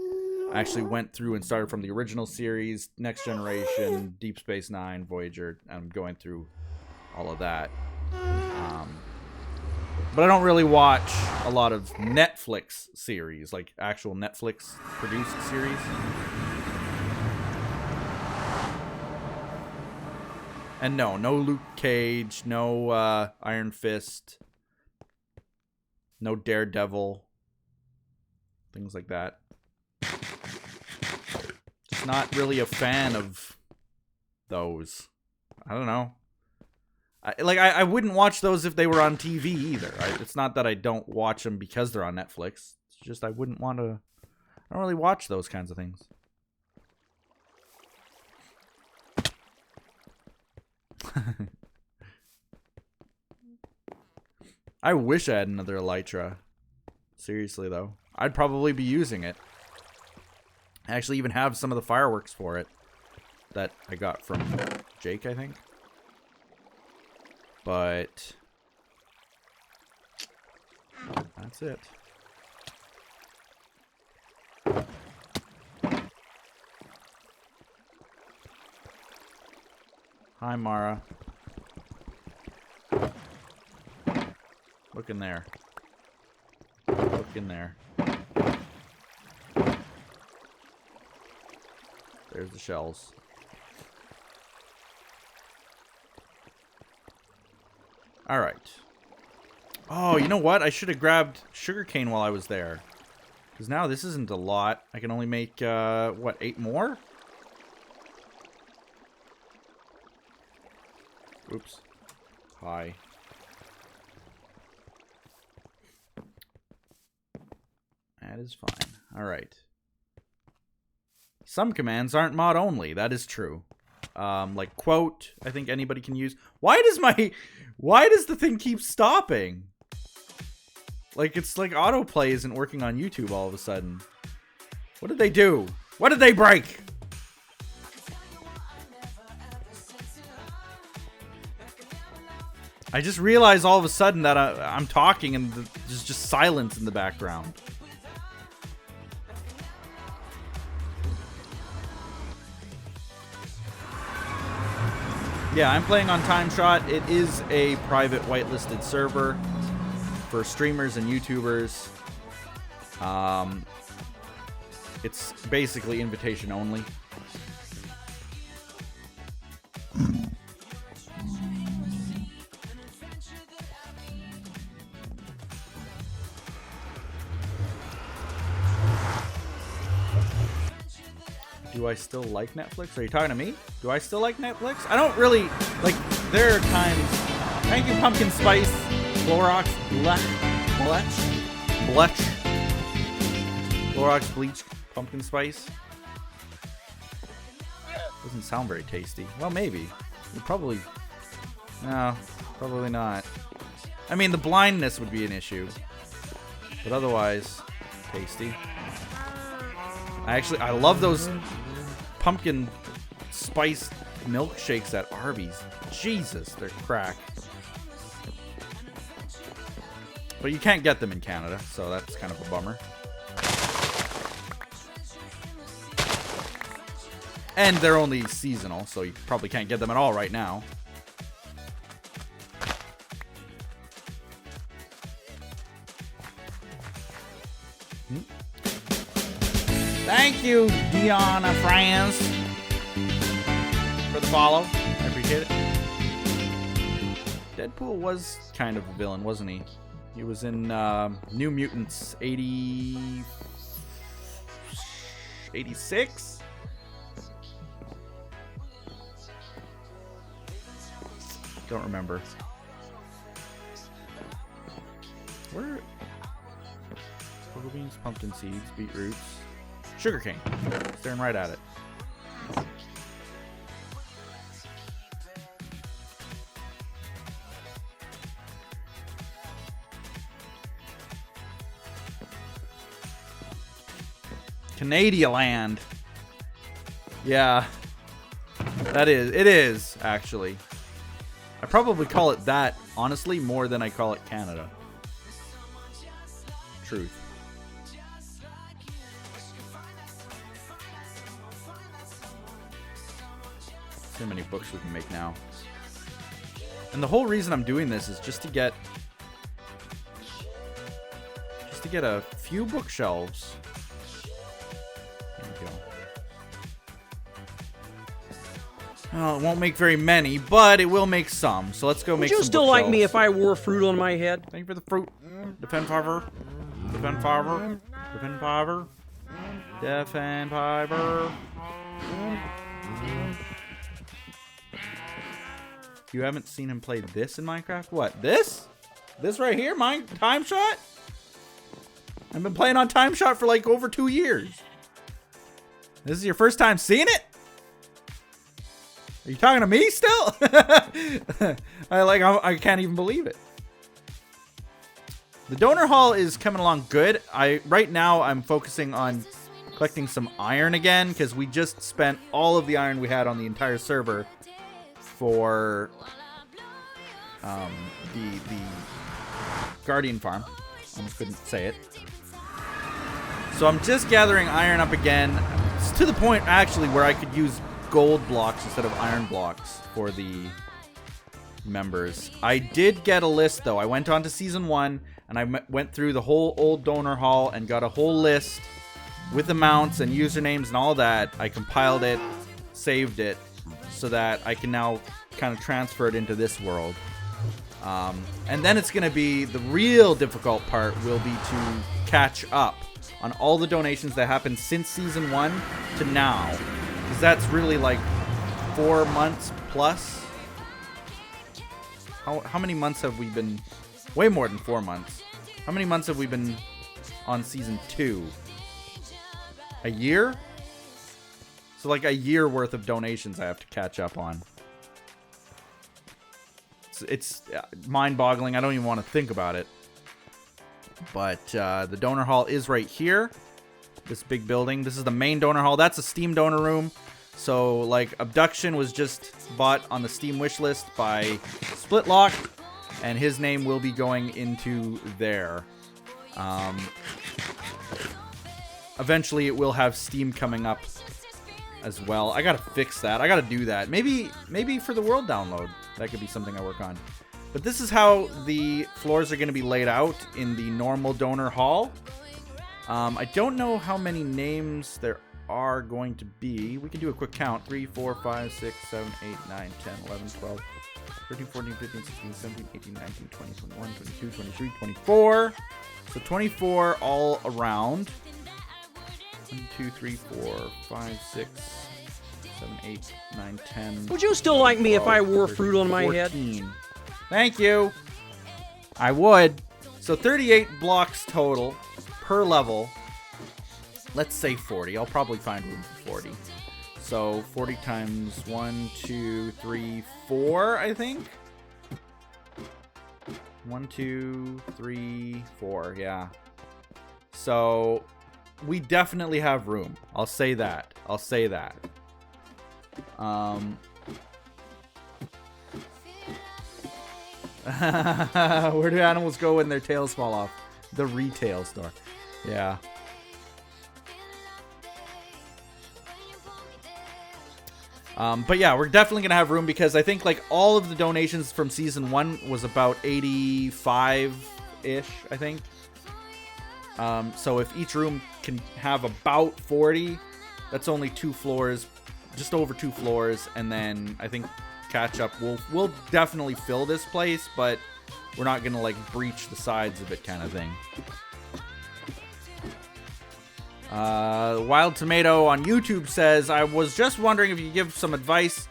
I actually went through and started from the original series, Next Generation, Deep Space Nine, Voyager. I'm going through all of that. But I don't really watch a lot of Netflix series, like actual Netflix produced series. And no Luke Cage, no Iron Fist, no Daredevil, things like that. Just not really a fan of those. I don't know. I wouldn't watch those if they were on TV either. It's not that I don't watch them because they're on Netflix. It's just I wouldn't want to... I don't really watch those kinds of things. I wish I had another Elytra. Seriously, though. I'd probably be using it. I actually even have some of the fireworks for it that I got from Jake, I think. But that's it. Hi, Mara. Look in there. Look in there. There's the shells. Alright. Oh, you know what? I should have grabbed sugarcane while I was there. Because now this isn't a lot. I can only make, what, 8 more? Oops. Hi. That is fine. Alright. Some commands aren't mod only. That is true. Like quote, I think anybody can use. Why does the thing keep stopping? Like, it's like autoplay isn't working on YouTube all of a sudden. What did they do? What did they break? I just realized all of a sudden that I'm talking and there's just silence in the background. Yeah, I'm playing on TimeShot. It is a private whitelisted server for streamers and YouTubers. It's basically invitation only. Do I still like Netflix? Are you talking to me? Do I still like Netflix? I don't really, like, there are times. Thank you, Pumpkin Spice, Clorox, Clorox Bleach, Pumpkin Spice. Doesn't sound very tasty. Well, maybe. You probably, no, probably not. I mean, the blindness would be an issue. But otherwise, tasty. I love those pumpkin spice milkshakes at Arby's. Jesus, they're crack. But you can't get them in Canada, so that's kind of a bummer. And they're only seasonal, so you probably can't get them at all right now. Thank you, Deanna France, for the follow. I appreciate it. Deadpool was kind of a villain, wasn't he? He was in New Mutants 86? Don't remember. Where? Cocoa beans, pumpkin seeds, beetroots. Sugarcane. Staring right at it. Canadian land. Yeah. It is, actually. I probably call it that, honestly, more than I call it Canada. Truth. So many books we can make now. And the whole reason I'm doing this is just to get a few bookshelves. There we go. Well, it won't make very many, but it will make some. So let's go make some bookshelves. Would you still like me if I wore fruit on my head? Thank you for the fruit. Defend Fiverr. Defend Fiverr. Defend Fiverr. Defend Fiverr. You haven't seen him play this in Minecraft? What? This? This right here? TimeShot? I've been playing on TimeShot for like over 2 years. This is your first time seeing it? Are you talking to me still? I can't even believe it. The donor haul is coming along good. Right now I'm focusing on collecting some iron again because we just spent all of the iron we had on the entire server for the Guardian farm. Almost couldn't say it. So I'm just gathering iron up again. It's to the point actually where I could use gold blocks instead of iron blocks for the members. I did get a list, though. I went on to Season 1, and I went through the whole old donor hall and got a whole list with amounts and usernames and all that. I compiled it, saved it, so that I can now kind of transfer it into this world. And then it's going to be, the real difficult part will be to catch up on all the donations that happened since Season 1 to now. Because that's really like 4 months plus. How many months have we been? Way more than 4 months. How many months have we been on Season 2? A year? So like a year worth of donations I have to catch up on. It's mind-boggling. I don't even want to think about it. But the donor hall is right here. This big building. This is the main donor hall. That's a Steam donor room. So, like, Abduction was just bought on the Steam wish list by Splitlock. And his name will be going into there. Eventually, it will have Steam coming up as well. I gotta fix that. I gotta do that. Maybe for the world download. That could be something I work on. But this is how the floors are going to be laid out in the normal donor hall. I don't know how many names there are going to be. We can do a quick count. 3, 4, 5, 6, 7, 8, 9, 10, 11, 12, 13, 14, 15, 16, 17, 18, 19, 20, 21, 22, 23, 24. So 24 all around. 1, 2, 3, 4, 5, 6, 7, 8, 9, 10. Would you still like me if I wore fruit on my 14. head? Thank you. I would. So 38 blocks total per level. Let's say 40. I'll probably find room for 40. So 40 times 1, 2, 3, 4, I think. 1, 2, 3, 4. Yeah. So we definitely have room. I'll say that. I'll say that. Where do animals go when their tails fall off? The retail store. Yeah. But yeah, we're definitely gonna have room because I think like all of the donations from Season 1 was about 85-ish, I think. So if each room can have about 40, that's only 2 floors, just over 2 floors, and then I think catch up we'll definitely fill this place, but we're not gonna like breach the sides of it kind of thing. Wild Tomato on YouTube says, I was just wondering if you could give some advice.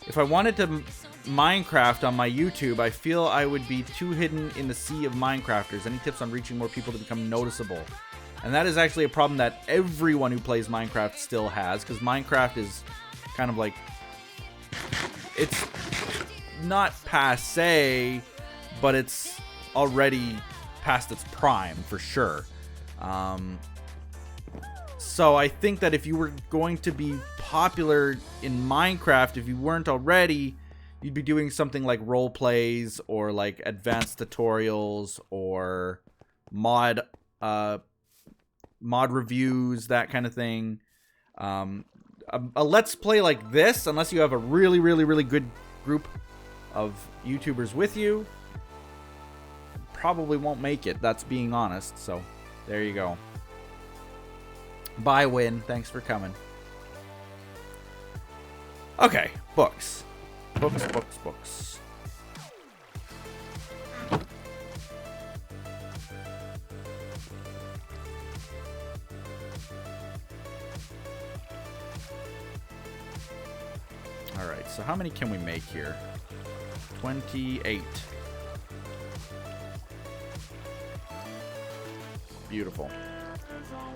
If I wanted to Minecraft on my YouTube, I feel I would be too hidden in the sea of Minecrafters. Any tips on reaching more people to become noticeable? And that is actually a problem that everyone who plays Minecraft still has, because Minecraft is kind of like, it's not passe, but it's already past its prime for sure. So I think that if you were going to be popular in Minecraft, if you weren't already, you'd be doing something like role plays or like advanced tutorials or mod reviews, that kind of thing. A let's play like this, unless you have a really, really, really good group of YouTubers with you, probably won't make it. That's being honest. So there you go. Bye, Win. Thanks for coming. Okay, books. Books, books, books. Alright, so how many can we make here? 28. Beautiful.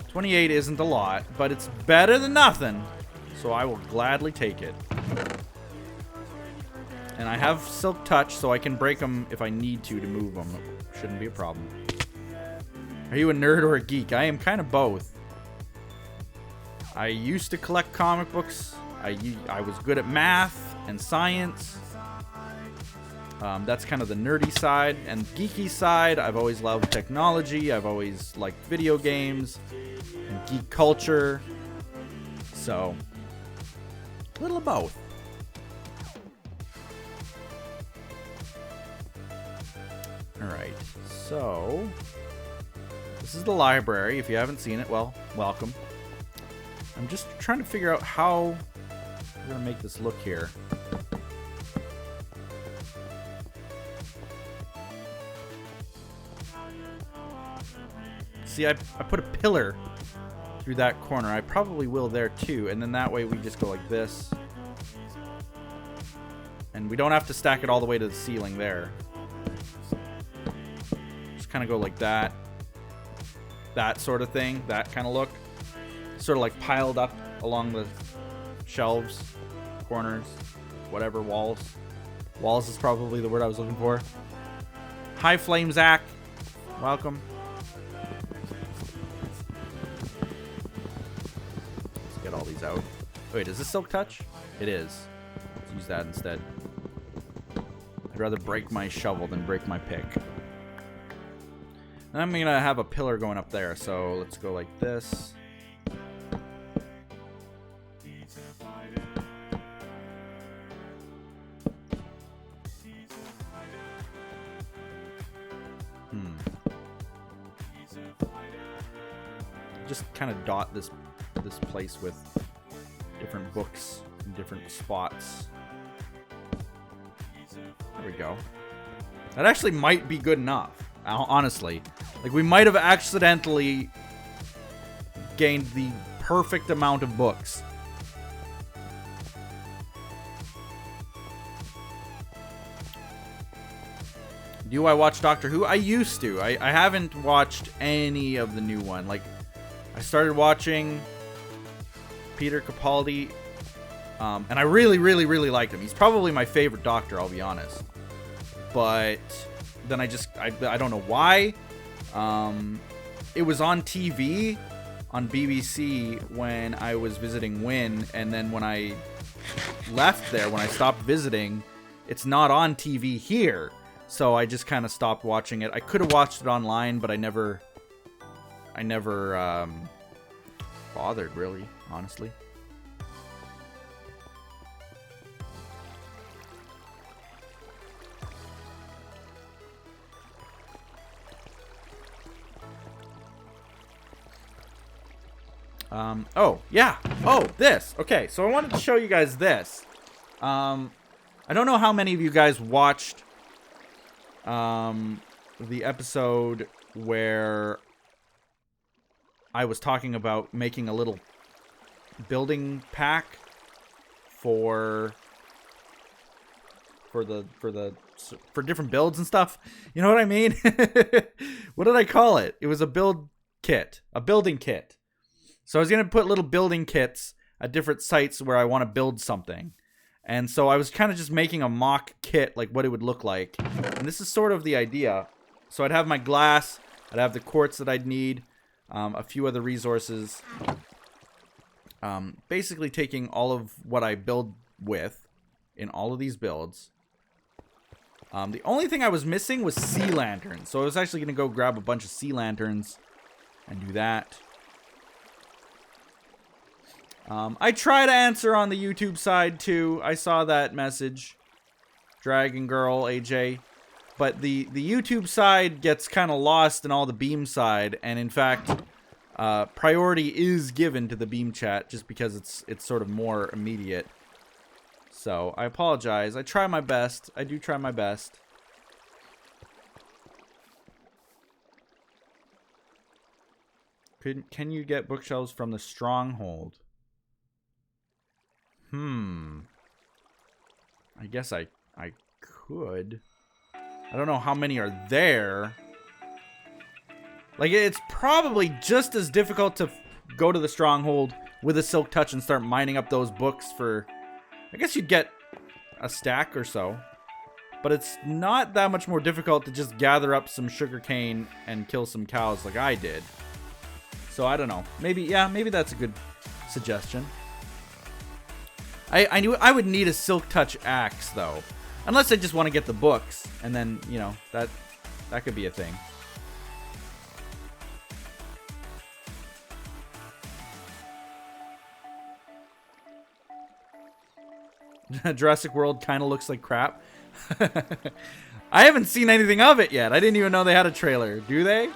28 isn't a lot, but it's better than nothing, so I will gladly take it. And I have Silk Touch, so I can break them if I need to move them. It shouldn't be a problem. Are you a nerd or a geek? I am kind of both. I used to collect comic books. I was good at math and science. That's kind of the nerdy side. And geeky side, I've always loved technology. I've always liked video games and geek culture. So A little of both. Alright, so this is the library. If you haven't seen it, well, welcome. I'm just trying to figure out how we're going to make this look here. See, I put a pillar through that corner. I probably will there too, and then that way we just go like this. And we don't have to stack it all the way to the ceiling there. Just kind of go like that. That sort of thing, that kind of look. Sort of like piled up along the shelves, corners, whatever, walls. Walls is probably the word I was looking for. Hi, Flame Zach. Welcome. Let's get all these out. Wait, is this Silk Touch? It is. Let's use that instead. I'd rather break my shovel than break my pick. And I'm going to have a pillar going up there, so let's go like this. Just kind of dot this place with different books in different spots. There we go. That actually might be good enough, honestly. Like, we might have accidentally gained the perfect amount of books. Do I watch Doctor Who? I used to. I haven't watched any of the new one. Like, I started watching Peter Capaldi, and I really, really, really liked him. He's probably my favorite Doctor, I'll be honest. But then I don't know why. It was on TV on BBC when I was visiting Wynn, and then when I left there, when I stopped visiting, it's not on TV here. So I just kind of stopped watching it. I could have watched it online, but I never bothered, really, honestly. Oh, yeah. Oh, this. Okay, so I wanted to show you guys this. I don't know how many of you guys watched the episode where I was talking about making a little building pack for different builds and stuff. You know what I mean? What did I call it? It was a build kit, a building kit. So I was going to put little building kits at different sites where I want to build something. And so I was kind of just making a mock kit, like what it would look like. And this is sort of the idea. So I'd have my glass, I'd have the quartz that I'd need, a few other resources. Basically taking all of what I build with in all of these builds. The only thing I was missing was sea lanterns. So I was actually going to go grab a bunch of sea lanterns and do that. I try to answer on the YouTube side too. I saw that message, Dragon Girl AJ, but the YouTube side gets kind of lost in all the Beam side, and in fact, priority is given to the Beam chat just because it's sort of more immediate. So I apologize. I try my best. I do try my best. Can you get bookshelves from the Stronghold? I guess I could. I don't know how many are there. Like, it's probably just as difficult to go to the Stronghold with a Silk Touch and start mining up those books for... I guess you'd get a stack or so. But it's not that much more difficult to just gather up some sugarcane and kill some cows like I did. So I don't know. Maybe that's a good suggestion. I knew I would need a Silk Touch axe, though. Unless I just want to get the books. And then, you know, that could be a thing. Jurassic World kind of looks like crap. I haven't seen anything of it yet. I didn't even know they had a trailer. Do they?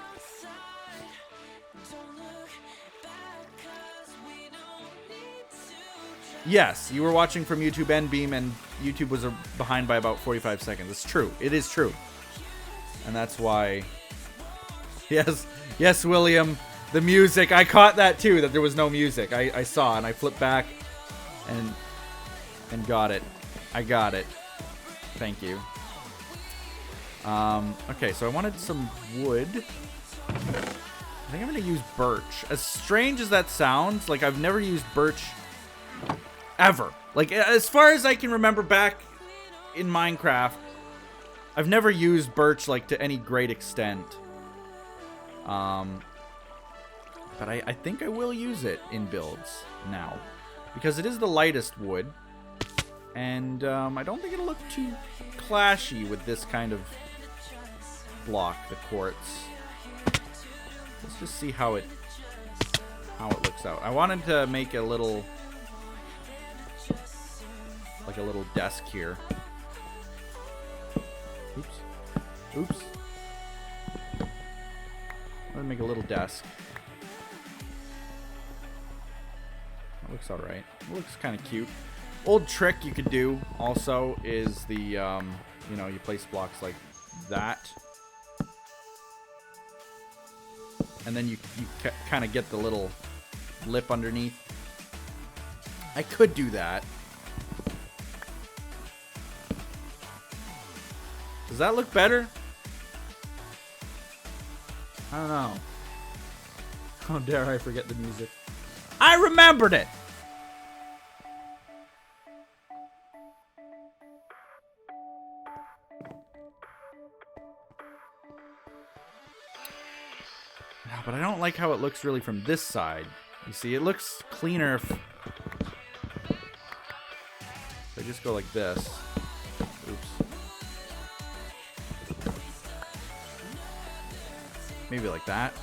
Yes, you were watching from YouTube and Beam, and YouTube was behind by about 45 seconds. It's true. It is true. And that's why... Yes, yes, William. The music. I caught that too, that there was no music. I saw, and I flipped back and got it. I got it. Thank you. Okay, so I wanted some wood. I think I'm going to use birch. As strange as that sounds, like I've never used birch ever. Like, as far as I can remember back in Minecraft, I've never used birch, like, to any great extent. But I think I will use it in builds now. Because it is the lightest wood. And I don't think it'll look too clashy with this kind of block, the quartz. Let's just see how it looks out. I wanted to make a little, like a little desk here. Oops. I'm gonna make a little desk. That looks alright. It looks kind of cute. Old trick you could do also is the, you know, you place blocks like that. And then you kind of get the little lip underneath. I could do that. Does that look better? I don't know. How dare I forget the music. I remembered it! But I don't like how it looks really from this side. You see, it looks cleaner if I just go like this. Oops. Maybe like that.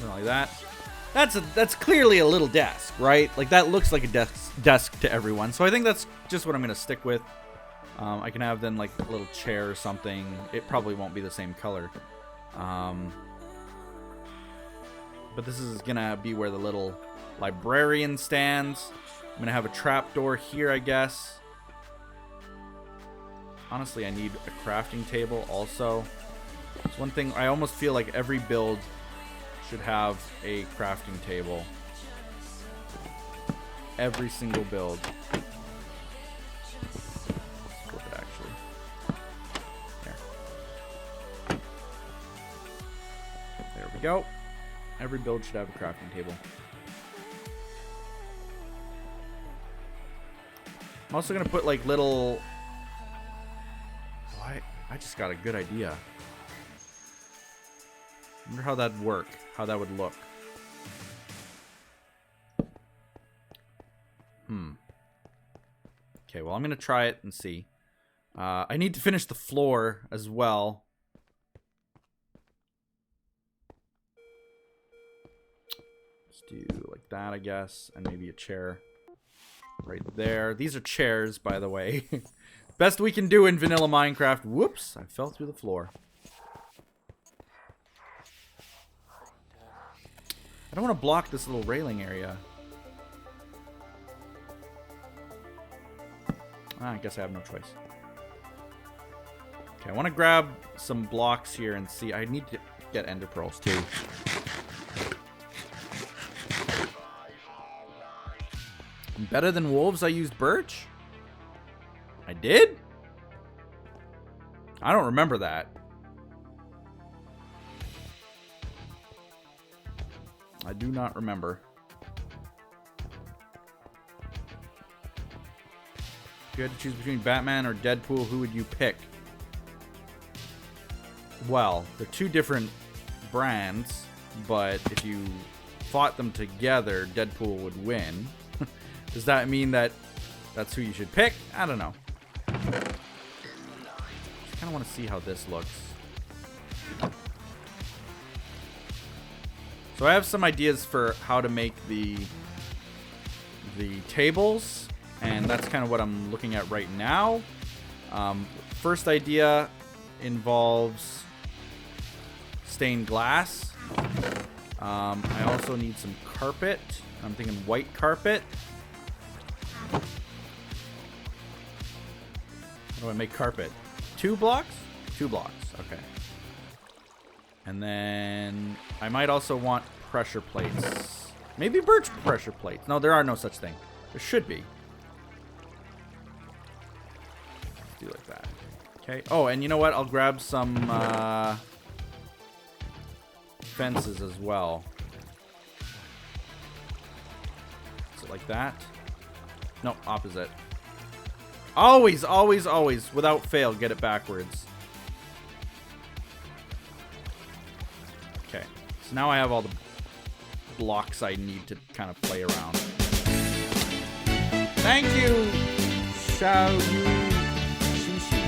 Like that. That's clearly a little desk, right? Like that looks like a desk to everyone. So I think that's just what I'm gonna stick with. I can have then like a little chair or something. It probably won't be the same color. But this is gonna be where the little librarian stands. I'm gonna have a trapdoor here, I guess. Honestly, I need a crafting table also. It's one thing I almost feel like every build should have a crafting table. Every single build. Let's flip it actually. There we go. Every build should have a crafting table. I'm also gonna put like little... Oh, I just got a good idea. I wonder how that'd work. How that would look. Okay, well, I'm going to try it and see. I need to finish the floor as well. Let's do like that, I guess. And maybe a chair right there. These are chairs, by the way. Best we can do in vanilla Minecraft. Whoops, I fell through the floor. I don't want to block this little railing area. I guess I have no choice. Okay, I want to grab some blocks here and see. I need to get ender pearls too. Better than wolves, I used birch? I did? I don't remember that. I do not remember. If you had to choose between Batman or Deadpool, who would you pick? Well, they're two different brands, but if you fought them together, Deadpool would win. Does that mean that that's who you should pick. I don't know. Just kind of want to see how this looks. So I have some ideas for how to make the tables, and that's kind of what I'm looking at right now. First idea involves stained glass. I also need some carpet. I'm thinking white carpet. How do I make carpet? 2 blocks? 2 blocks. Okay. And then I might also want pressure plates. Maybe birch pressure plates. No, there are no such thing. There should be. Let's do like that. Okay. Oh, and you know what? I'll grab some fences as well. Is it like that? No, opposite. Always, always, always, without fail, get it backwards. Okay. So now I have all the blocks I need to kind of play around. Thank you, Xiao Yu Shishi.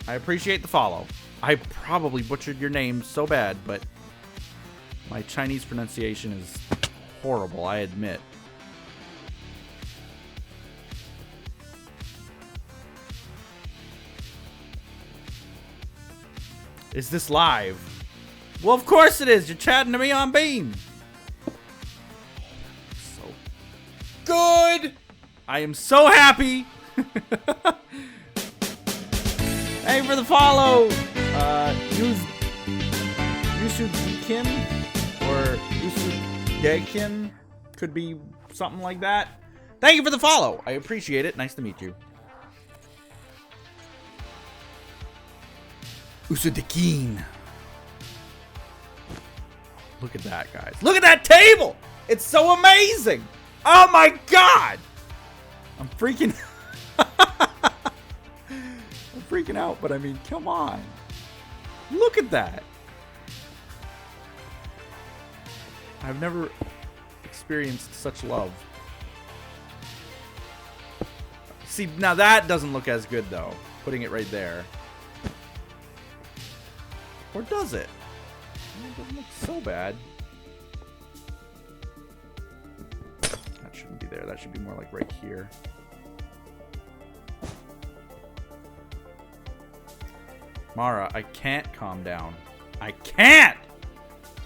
I appreciate the follow. I probably butchered your name so bad, but my Chinese pronunciation is horrible, I admit. Is this live? Well, of course it is. You're chatting to me on Beam. So good. I am so happy. Hey, for the follow. Yusudikin or Yusudekin could be something like that. Thank you for the follow. I appreciate it. Nice to meet you. Usudekin. Look at that, guys. Look at that table! It's so amazing! Oh my god! I'm freaking... I'm freaking out, but I mean, come on. Look at that. I've never experienced such love. See, now that doesn't look as good, though. Putting it right there. Or does it? It doesn't look so bad. That shouldn't be there. That should be more like right here. Mara, I can't calm down. I can't!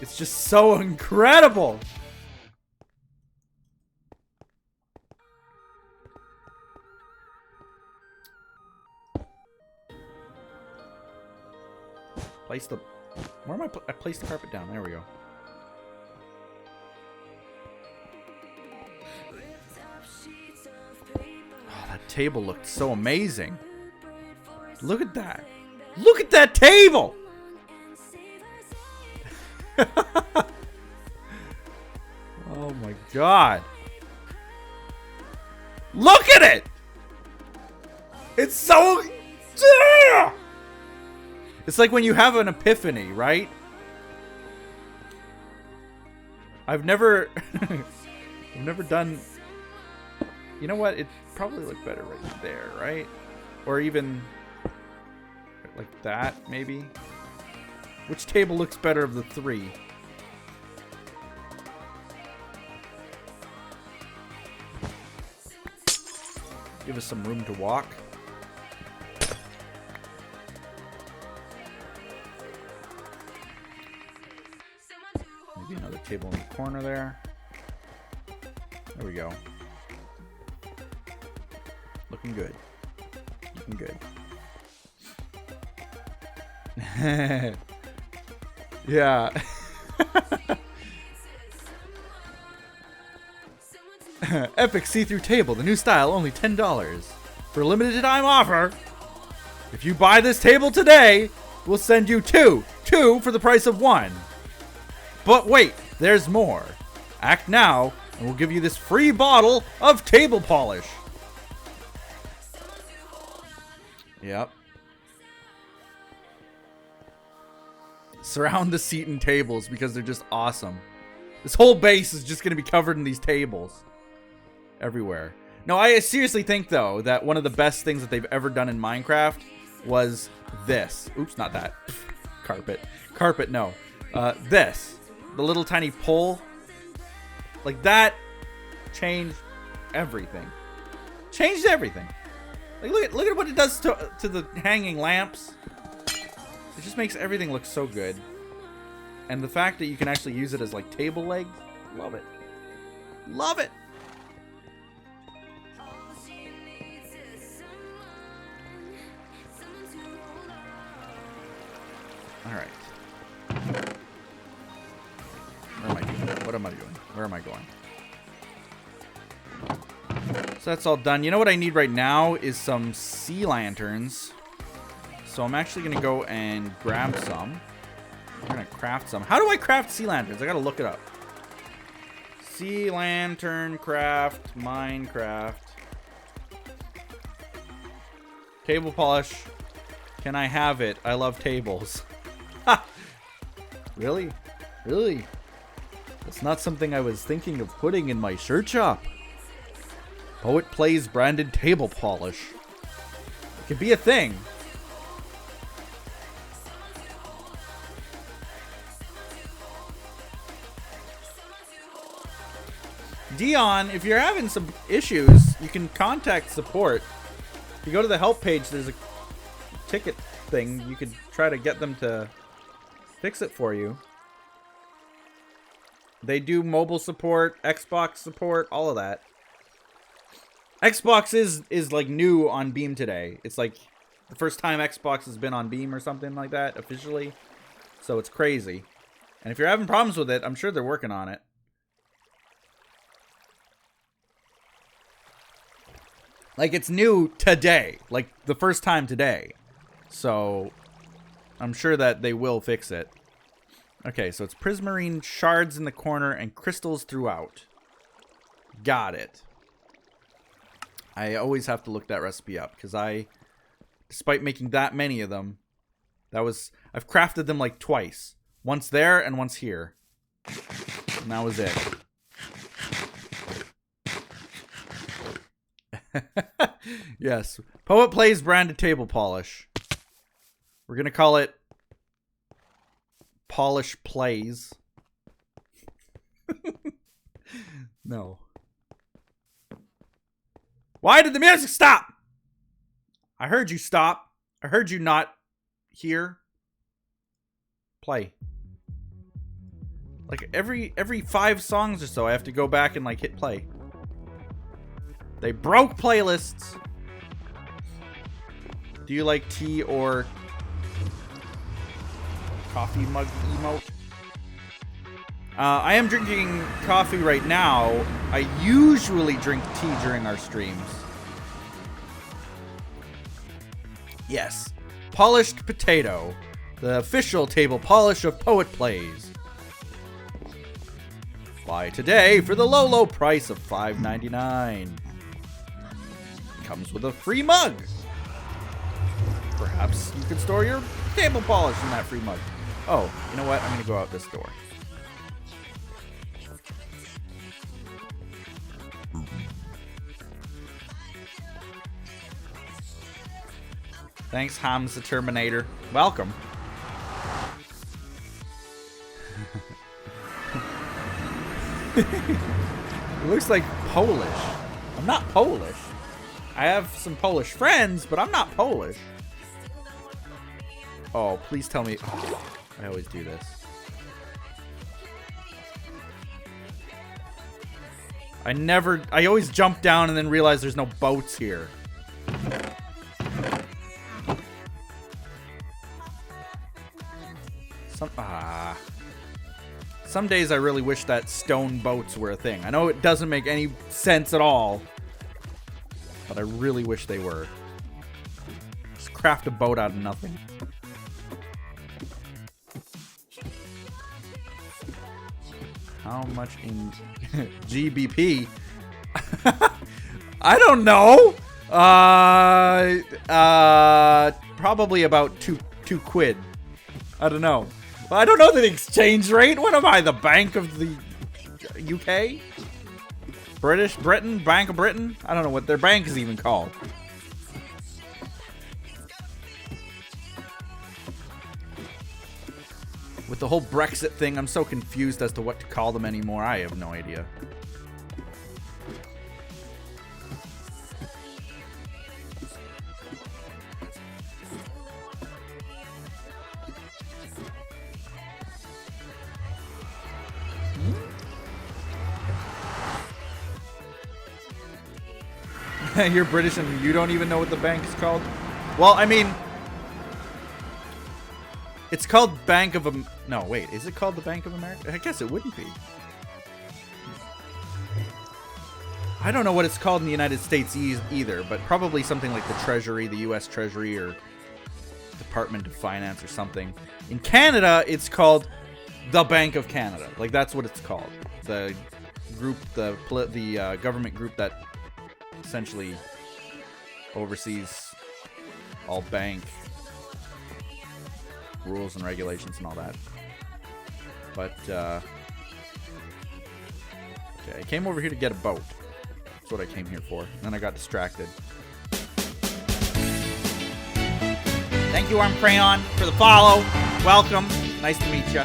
It's just so incredible! Place the... Where am I? I placed the carpet down. There we go. Oh, that table looked so amazing. Look at that. Look at that table! Oh my god. Look at it! It's so... It's like when you have an epiphany, right? I've never done... You know what? It probably looked better right there, right? Or even like that, maybe? Which table looks better of the three? Give us some room to walk. Maybe another table in the corner there. There we go. Looking good. Looking good. Yeah. Epic see-through table, the new style, only $10. For a limited time offer, if you buy this table today, we'll send you two for the price of one. But wait, there's more. Act now, and we'll give you this free bottle of table polish. Yep. Surround the seat and tables because they're just awesome. This whole base is just going to be covered in these tables. everywhere. No, I seriously think, though, that one of the best things that they've ever done in Minecraft was this. Oops, not that. Carpet. Carpet, no. This. The little tiny pole. Like, that changed everything. Changed everything. Like, look at what it does to the hanging lamps. It just makes everything look so good. And the fact that you can actually use it as, like, table legs. Love it. Love it. Alright. Where am I doing? What am I doing? Where am I going? So that's all done. You know what I need right now is some sea lanterns. So I'm actually going to go and grab some. I'm going to craft some. How do I craft sea lanterns? I got to look it up. Sea lantern craft, Minecraft. Table polish. Can I have it? I love tables. Ha! Really? Really? That's not something I was thinking of putting in my shirt shop. Poet Plays branded table polish. It could be a thing. Dion, if you're having some issues, you can contact support. If you go to the help page, there's a ticket thing. You could try to get them to fix it for you. They do mobile support, Xbox support, all of that. Xbox is like new on Beam today. It's like the first time Xbox has been on Beam or something like that officially. So it's crazy. And if you're having problems with it, I'm sure they're working on it. Like, it's new today. Like, the first time today. So, I'm sure that they will fix it. Okay, so it's prismarine shards in the corner and crystals throughout. Got it. I always have to look that recipe up. Because despite making that many of them, I've crafted them like twice. Once there and once here. And that was it. Yes. Poet Plays branded table polish. We're going to call it Polish Plays. No. Why did the music stop? I heard you stop. I heard you not hear. Play. Like every 5 songs or so I have to go back and like hit play. They broke playlists. Do you like tea or coffee mug emote? I am drinking coffee right now. I usually drink tea during our streams. Yes. Polished Potato. The official table polish of Poet Plays. Buy today for the low, low price of $5.99. Comes with a free mug. Perhaps you could store your table polish in that free mug. Oh, you know what? I'm going to go out this door. Thanks, Hams the Terminator. Welcome. It looks like Polish. I'm not Polish. I have some Polish friends, but I'm not Polish. Oh, please tell me. Oh, I always do this. I always jump down and then realize there's no boats here. Some days I really wish that stone boats were a thing. I know it doesn't make any sense at all, but I really wish they were. Just craft a boat out of nothing. How much in GBP? I don't know. Probably about two quid. I don't know. Well, I don't know the exchange rate. What am I, the Bank of the UK? Britain, Bank of Britain. I don't know what their bank is even called. With the whole Brexit thing, I'm so confused as to what to call them anymore. I have no idea. You're British and you don't even know what the bank is called? Well, I mean, it's called Bank of no, wait, is it called the Bank of America? I guess it wouldn't be. I don't know what it's called in the United States either, but probably something like the Treasury, the U.S. Treasury, or Department of Finance or something. In Canada, it's called the Bank of Canada. Like, that's what it's called. The group, the government group that essentially oversees all bank rules and regulations and all that. But okay, I came over here to get a boat. That's what I came here for. And then I got distracted. Thank you, Arm Crayon, for the follow. Welcome. Nice to meet you.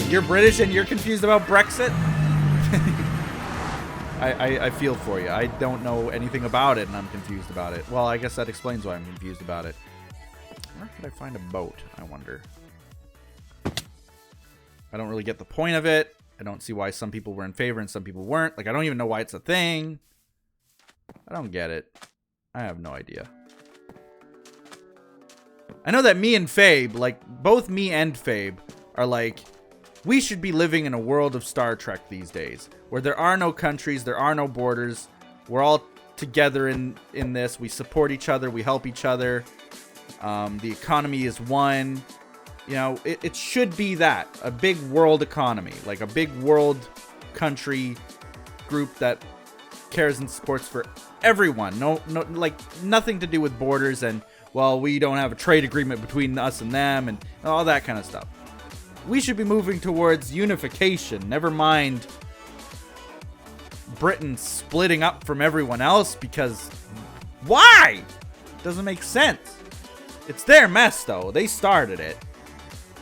You're British and you're confused about Brexit? I feel for you. I don't know anything about it, and I'm confused about it. Well, I guess that explains why I'm confused about it. Where could I find a boat, I wonder? I don't really get the point of it. I don't see why some people were in favor and some people weren't. Like, I don't even know why it's a thing. I don't get it. I have no idea. I know that me and Fabe, like, both me and Fabe are like, we should be living in a world of Star Trek these days, where there are no countries, there are no borders. We're all together in this. We support each other. We help each other. The economy is one. You know, it should be that. A big world economy. Like a big world country group that cares and supports for everyone. No, like nothing to do with borders and, well, we don't have a trade agreement between us and them and all that kind of stuff. We should be moving towards unification. Never mind Britain splitting up from everyone else, because why? Doesn't make sense. It's their mess, though. They started it.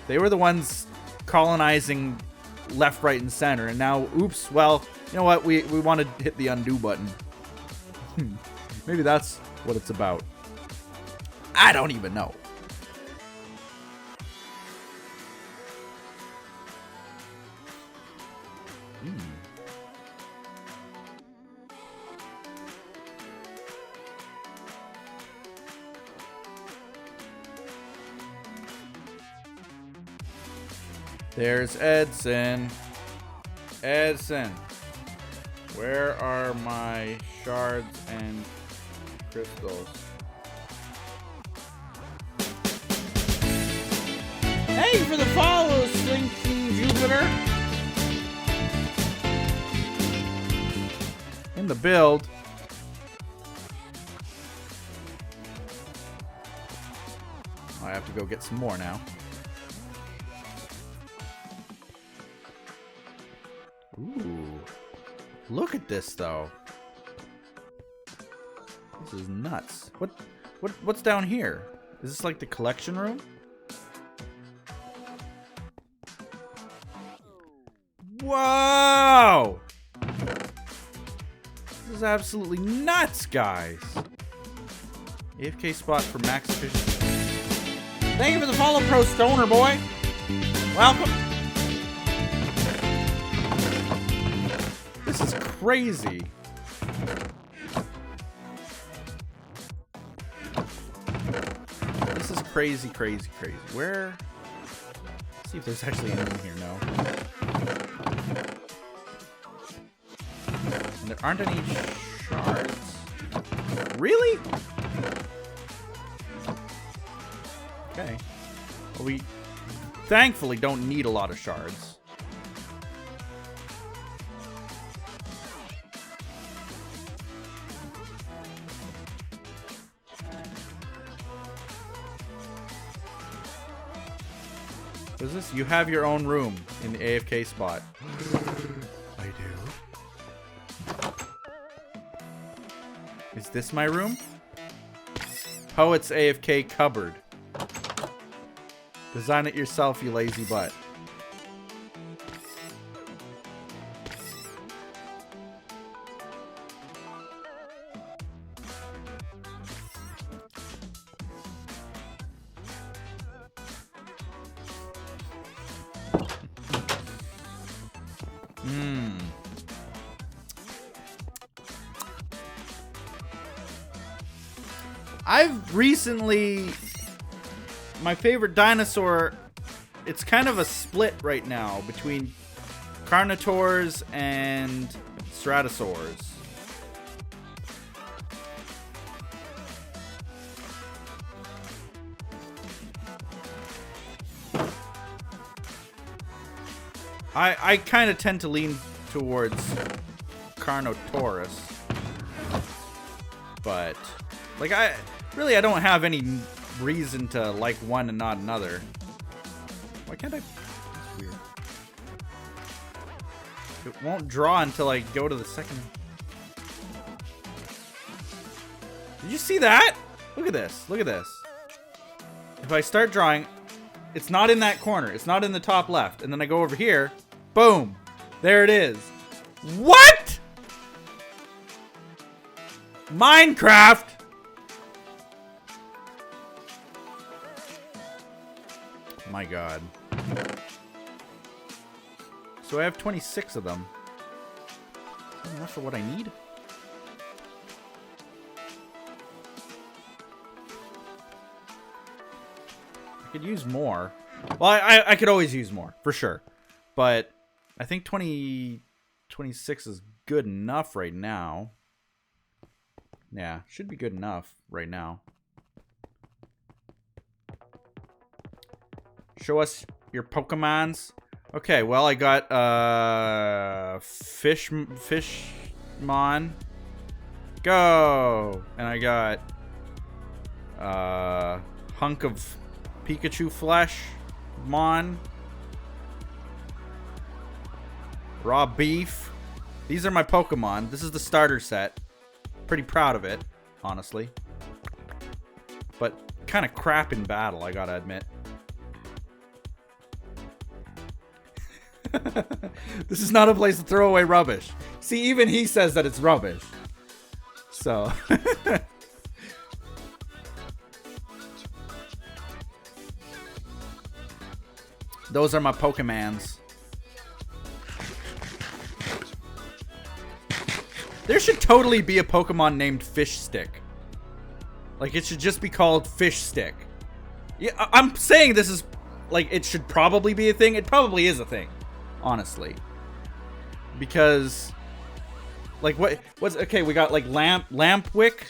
They were the ones colonizing left, right, and center. And now, oops, well, you know what? We want to hit the undo button. Maybe that's what it's about. I don't even know. There's Edson. Edson. Where are my shards and crystals? Hey, for the follow, Slinky Jupiter. In the build. I have to go get some more now. Ooh. Look at this, though. This is nuts. What's down here? Is this like the collection room? Whoa! This is absolutely nuts, guys. AFK spot for max efficiency. Thank you for the follow, Pro Stoner Boy. Welcome. This is crazy. This is crazy, crazy, crazy. Where? Let's see if there's actually anything in here. No. And there aren't any shards. Really? Okay. Well, we thankfully don't need a lot of shards. What is this? You have your own room in the AFK spot. I do. Is this my room? Poet's AFK cupboard. Design it yourself, you lazy butt. I've recently... My favorite dinosaur... It's kind of a split right now between Carnotaurs and Stratosaurs. I kind of tend to lean towards Carnotaurus. But, like, I don't have any reason to like one and not another. Why can't I? That's weird. It won't draw until I go to the second. Did you see that? Look at this. Look at this. If I start drawing, it's not in that corner. It's not in the top left. And then I go over here. Boom. There it is. What? Minecraft. My God. So I have 26 of them. That's enough for what I need. I could use more. Well, I could always use more, for sure. But I think 26 is good enough right now. Yeah, should be good enough right now. Show us your Pokemons. Okay, well, I got Fishmon. Go! And I got hunk of Pikachu flesh. Mon. Raw beef. These are my Pokemon. This is the starter set. Pretty proud of it, honestly. But kind of crap in battle, I gotta admit. This is not a place to throw away rubbish. See, even he says that it's rubbish. So. Those are my Pokemons. There should totally be a Pokemon named Fish Stick. Like, it should just be called Fish Stick. Yeah, I'm saying this is, like, it should probably be a thing. It probably is a thing, honestly. Because, like, what's, okay, we got, like, Lampwick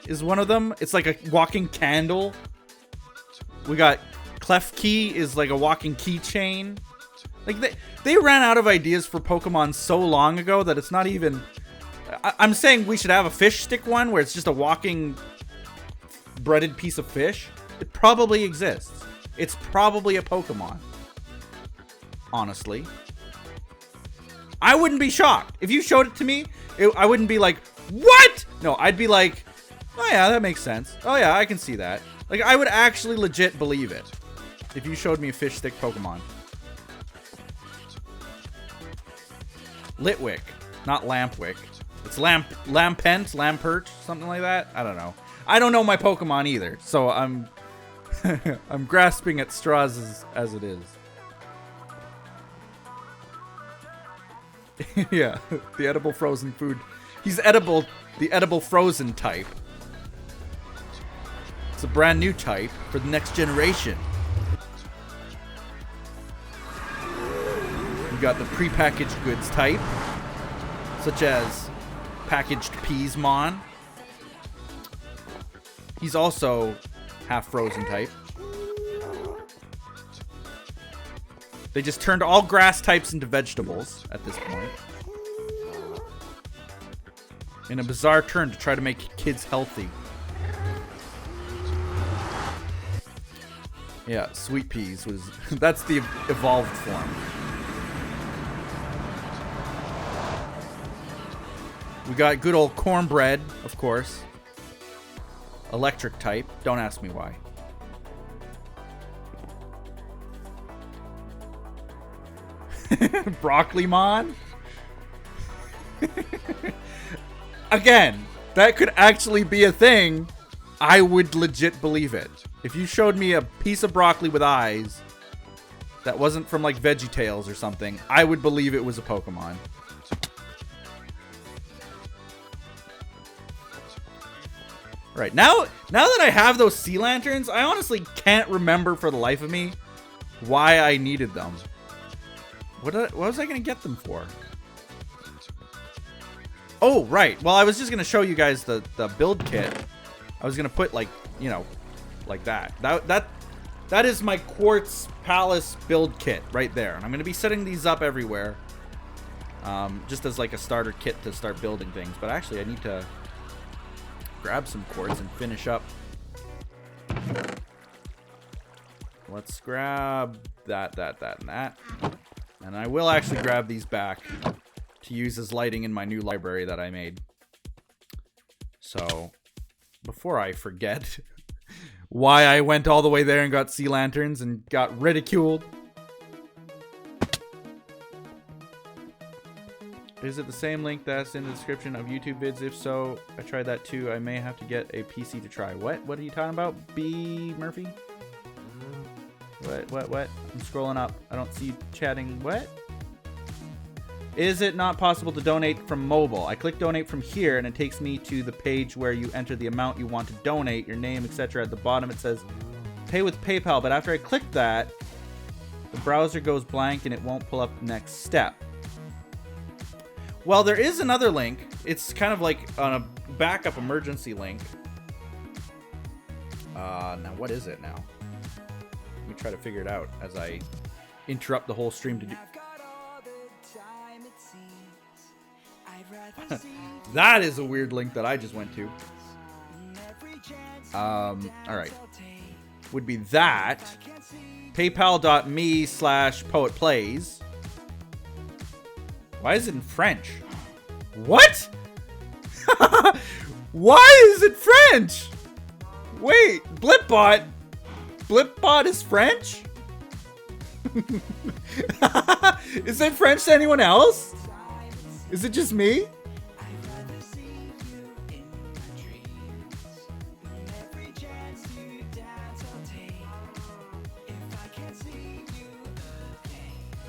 is one of them. It's like a walking candle. We got Klefki is like a walking keychain. Like, they ran out of ideas for Pokemon so long ago that it's not even... I'm saying we should have a fish stick one where it's just a walking breaded piece of fish. It probably exists. It's probably a Pokemon. Honestly. I wouldn't be shocked. If you showed it to me, I wouldn't be like, what? No, I'd be like, oh yeah, that makes sense. Oh yeah, I can see that. Like, I would actually legit believe it if you showed me a fish stick Pokemon. Litwick, not Lampwick. It's Lampent, Lampert, something like that. I don't know. I don't know my Pokemon either, so I'm I'm grasping at straws as it is. Yeah, the edible frozen food. He's edible, the edible frozen type. It's a brand new type for the next generation. You got the prepackaged goods type, such as packaged Peasmon. He's also half frozen type. They just turned all grass types into vegetables at this point. In a bizarre turn to try to make kids healthy. Yeah, Sweet Peas was... that's the evolved form. We got good old Cornbread, of course. Electric type. Don't ask me why. Broccoli Mon? Again, that could actually be a thing. I would legit believe it. If you showed me a piece of broccoli with eyes that wasn't from like VeggieTales or something, I would believe it was a Pokemon. Right, now that I have those sea lanterns, I honestly can't remember for the life of me why I needed them. What was I going to get them for? Oh, right. Well, I was just going to show you guys the build kit. I was going to put, like, you know, like that. That is my Quartz Palace build kit right there. And I'm going to be setting these up everywhere. Just as, like, a starter kit to start building things. But actually, I need to grab some quartz and finish up. Let's grab that, and that. And I will actually grab these back to use as lighting in my new library that I made. So, before I forget why I went all the way there and got sea lanterns and got ridiculed. Is it the same link that's in the description of YouTube vids? If so, I tried that too. I may have to get a PC to try. What? What are you talking about, B. Murphy? What? I'm scrolling up. I don't see you chatting. What? Is it not possible to donate from mobile? I click donate from here and it takes me to the page where you enter the amount you want to donate, your name, etc. At the bottom it says pay with PayPal, but after I click that, the browser goes blank and it won't pull up the next step. Well, there is another link. It's kind of like on a backup emergency link. Now what is it now? Let me try to figure it out as I interrupt the whole stream to do. That is a weird link that I just went to. Alright. Would be that. PayPal.me/poetplays. Why is it in French? What? Why is it French? Wait, Blipbot? Blipbot is French? Is it French to anyone else? Is it just me?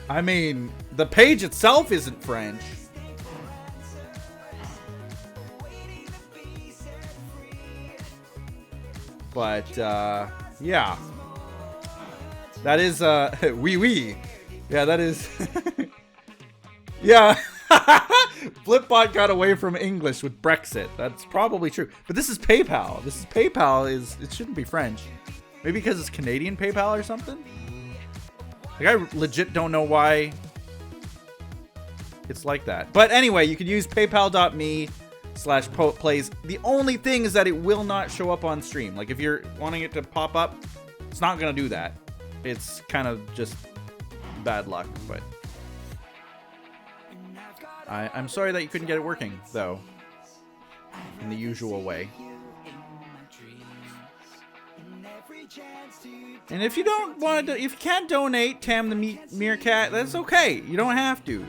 I mean, the page itself isn't French. But, yeah. That is, oui. Yeah, that is... Yeah. Flipbot got away from English with Brexit. That's probably true. But this is PayPal. This is PayPal. It shouldn't be French. Maybe because it's Canadian PayPal or something? Like, I legit don't know why it's like that. But anyway, you could use paypal.me/poetplays. The only thing is that it will not show up on stream. Like, if you're wanting it to pop up, it's not going to do that. It's kind of just bad luck, but... I'm sorry that you couldn't get it working, though. In the usual way. And if you don't want to, if you can't donate, Tam the Meerkat, that's okay. You don't have to.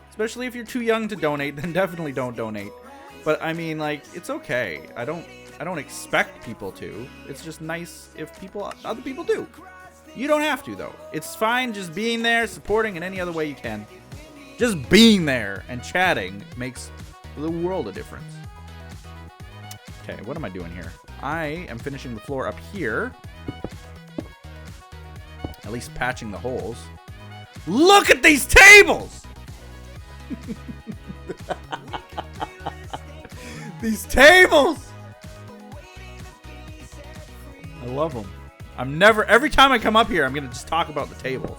Especially if you're too young to donate, then definitely don't donate. But I mean, like, it's okay. I don't expect people to. It's just nice if other people do. You don't have to, though. It's fine just being there, supporting in any other way you can. Just being there and chatting makes the world a difference. Okay, what am I doing here? I am finishing the floor up here. At least patching the holes. Look at these tables! These tables! I love them. Every time I come up here, I'm going to just talk about the tables.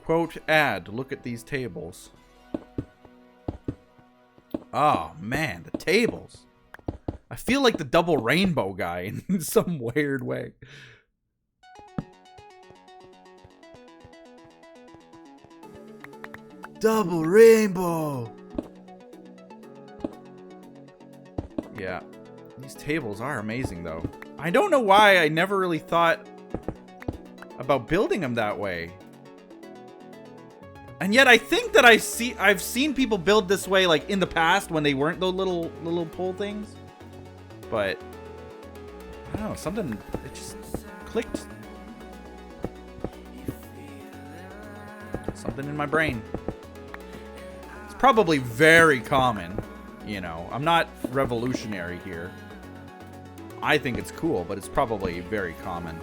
Quote ad, look at these tables. Oh man, the tables. I feel like the double rainbow guy in some weird way. Double rainbow. Yeah. These tables are amazing, though. I don't know why I never really thought about building them that way. And yet I think that I've seen people build this way, like, in the past when they weren't those little pull things. But I don't know, something, it just clicked. Something in my brain. It's probably very common, you know. I'm not revolutionary here. I think it's cool, but it's probably very common.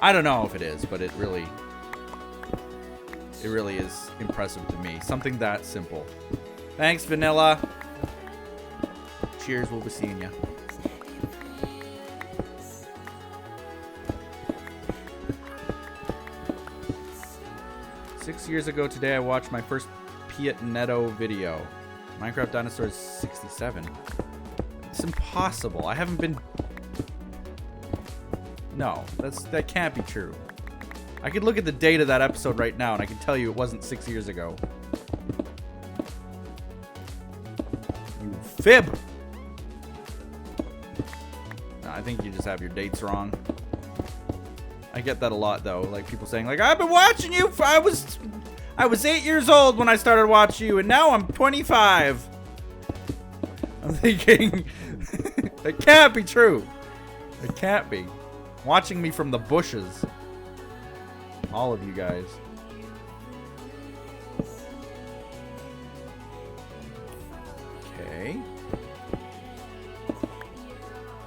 I don't know if it is, but it really is impressive to me. Something that simple. Thanks, Vanilla. Cheers, we'll be seeing ya. Six years ago today, I watched my first Piet Netto video. Minecraft Dinosaurs 67. It's impossible. I haven't been... No, that can't be true. I could look at the date of that episode right now, and I can tell you it wasn't 6 years ago. You fib! No, I think you just have your dates wrong. I get that a lot, though. Like, people saying, like, I've been watching you. I was 8 years old when I started watching you, and now I'm 25. I'm thinking, that can't be true. It can't be. Watching me from the bushes. All of you guys. Okay.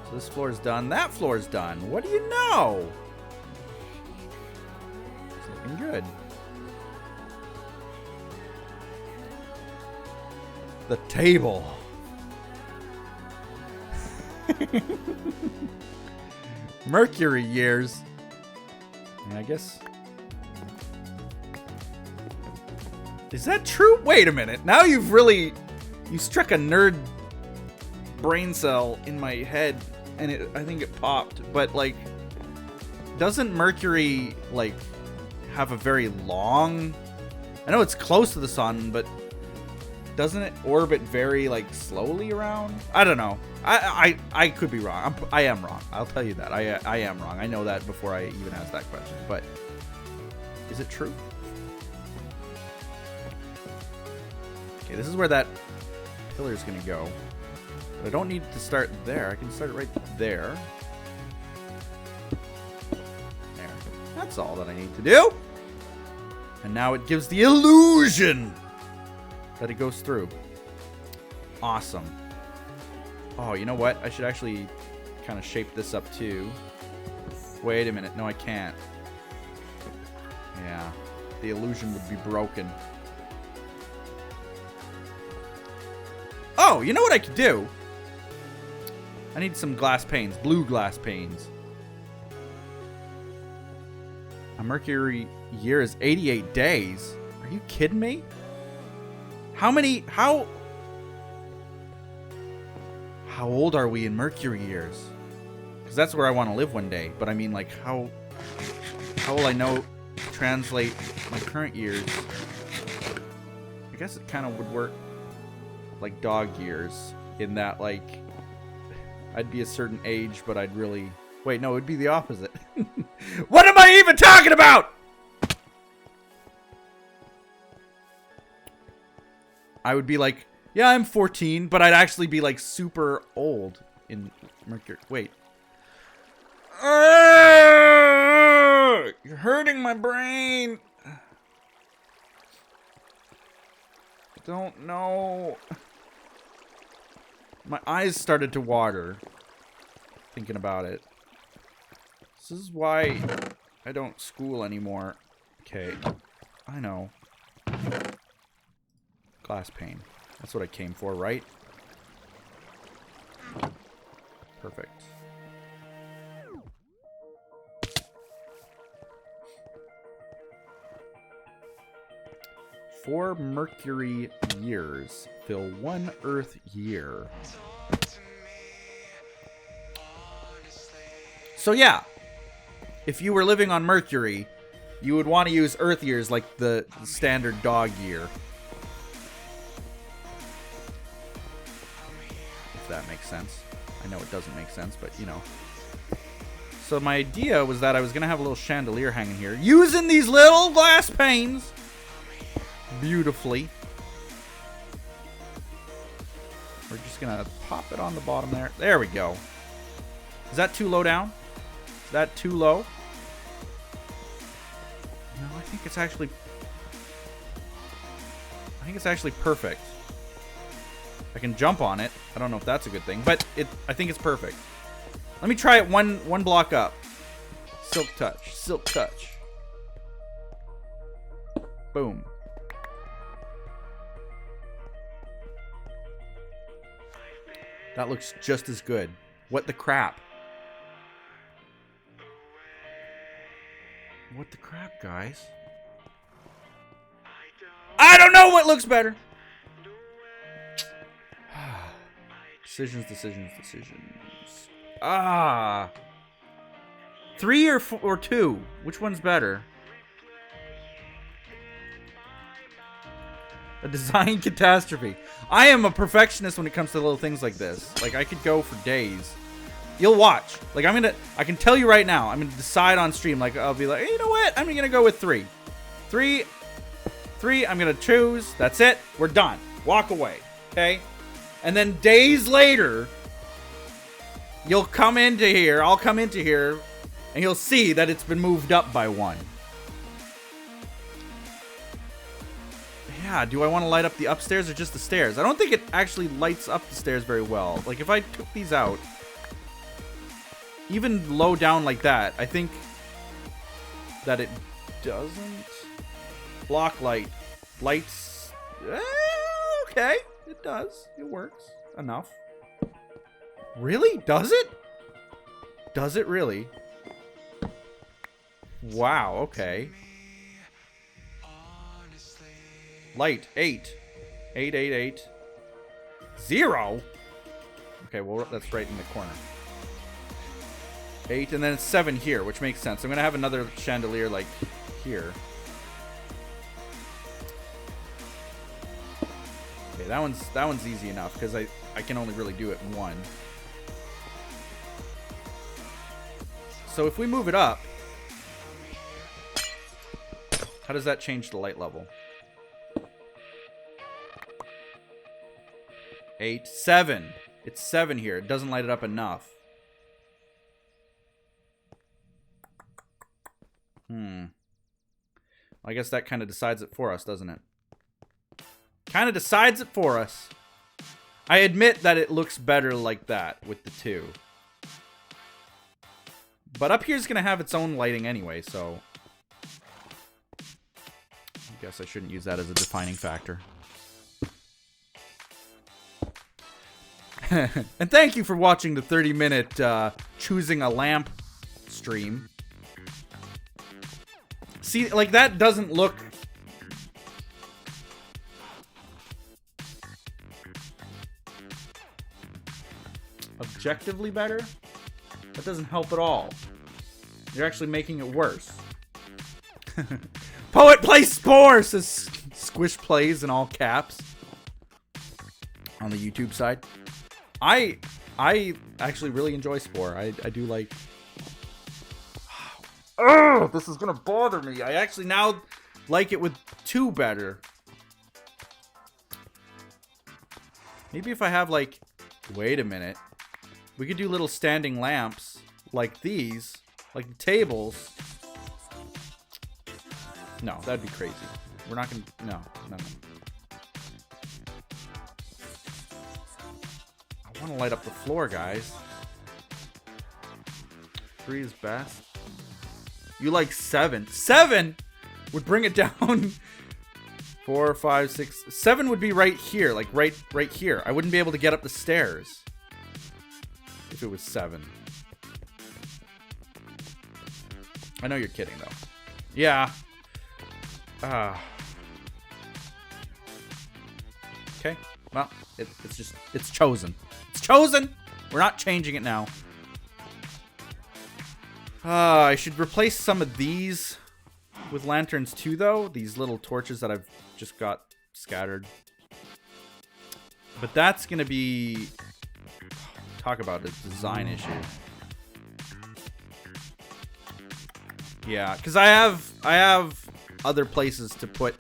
So this floor's done. That floor's done. What do you know? It's looking good. The table. Mercury years. I guess. Is that true? Wait a minute. Now you struck a nerd brain cell in my head, and I think it popped. But like, doesn't Mercury like have a very long? I know it's close to the sun, but doesn't it orbit very like slowly around? I don't know. I could be wrong. I am wrong. I'll tell you that. I am wrong. I know that before I even asked that question. But is it true? Okay, this is where that pillar is going to go. But I don't need to start there. I can start it right there. There. That's all that I need to do. And now it gives the illusion that it goes through. Awesome. Oh, you know what? I should actually kind of shape this up too. Wait a minute. No, I can't. Yeah. The illusion would be broken. Oh, you know what I could do? I need some glass panes. Blue glass panes. A Mercury year is 88 days. Are you kidding me? How old are we in Mercury years? Because that's where I want to live one day. But I mean, like, how will I know translate my current years? I guess it kind of would work like dog years in that, like, I'd be a certain age, but I'd really... Wait, no, it would be the opposite. What am I even talking about? I would be like, yeah, I'm 14, but I'd actually be like super old in Mercury. Wait. You're hurting my brain. Don't know. My eyes started to water thinking about it. This is why I don't school anymore. Okay. I know. Glass pane. That's what I came for, right? Perfect. 4 Mercury years fill 1 Earth year. So yeah, if you were living on Mercury, you would want to use Earth years like the standard dog year. If that makes sense. I know it doesn't make sense, but you know. So my idea was that I was going to have a little chandelier hanging here, using these little glass panes beautifully. We're just going to pop it on the bottom there. There we go. Is that too low down? Is that too low? No, I think it's actually perfect. I can jump on it. I don't know if that's a good thing, but I think it's perfect. Let me try it one block up. Silk touch. Silk touch. Boom. That looks just as good. What the crap? What the crap, guys? I don't know what looks better. Decisions. 3 or 2? Which one's better? A design catastrophe. I am a perfectionist when it comes to little things like this. Like, I could go for days. You'll watch. Like, I can tell you right now, I'm gonna decide on stream. Like, I'll be like, hey, you know what? I'm gonna go with 3. 3, I'm gonna choose. That's it. We're done. Walk away. Okay? And then days later, you'll come into here, I'll come into here, and you'll see that it's been moved up by 1. Yeah, do I want to light up the upstairs or just the stairs? I don't think it actually lights up the stairs very well. Like, if I took these out, even low down like that, I think that it doesn't block light. Lights, okay, it does. It works enough. Really? Does it? Does it really? Wow, okay. Light, 8. 8, 8, 8. 0? Okay, well, that's right in the corner. 8, and then it's 7 here, which makes sense. I'm going to have another chandelier, like, here. Okay, that one's easy enough, because I can only really do it in 1. So if we move it up, how does that change the light level? 8, 7. It's 7 here. It doesn't light it up enough. I guess that kind of decides it for us, doesn't it? Kind of decides it for us. I admit that it looks better like that with the 2. But up here's going to have its own lighting anyway, so I guess I shouldn't use that as a defining factor. And thank you for watching the 30-minute choosing a lamp stream. See, like, that doesn't look objectively better. That doesn't help at all. You're actually making it worse. Poet plays Spore, says Squish Plays in all caps on the YouTube side. I actually really enjoy Spore. I do like... Oh, this is gonna bother me. I actually now like it with 2 better. Maybe if I have, like... Wait a minute. We could do little standing lamps like these. Like the tables. No, that'd be crazy. We're not gonna... No. I want to light up the floor, guys. 3 is best. You like 7. 7 would bring it down. 4, 5, 6. 7 would be right here. Like right here. I wouldn't be able to get up the stairs. if it was 7. I know you're kidding, though. Yeah. Okay. Well, it's chosen. It's chosen! We're not changing it now. I should replace some of these with lanterns too, though. These little torches that I've just got scattered. But that's going to be... Talk about a design issue. Yeah, because I have other places to put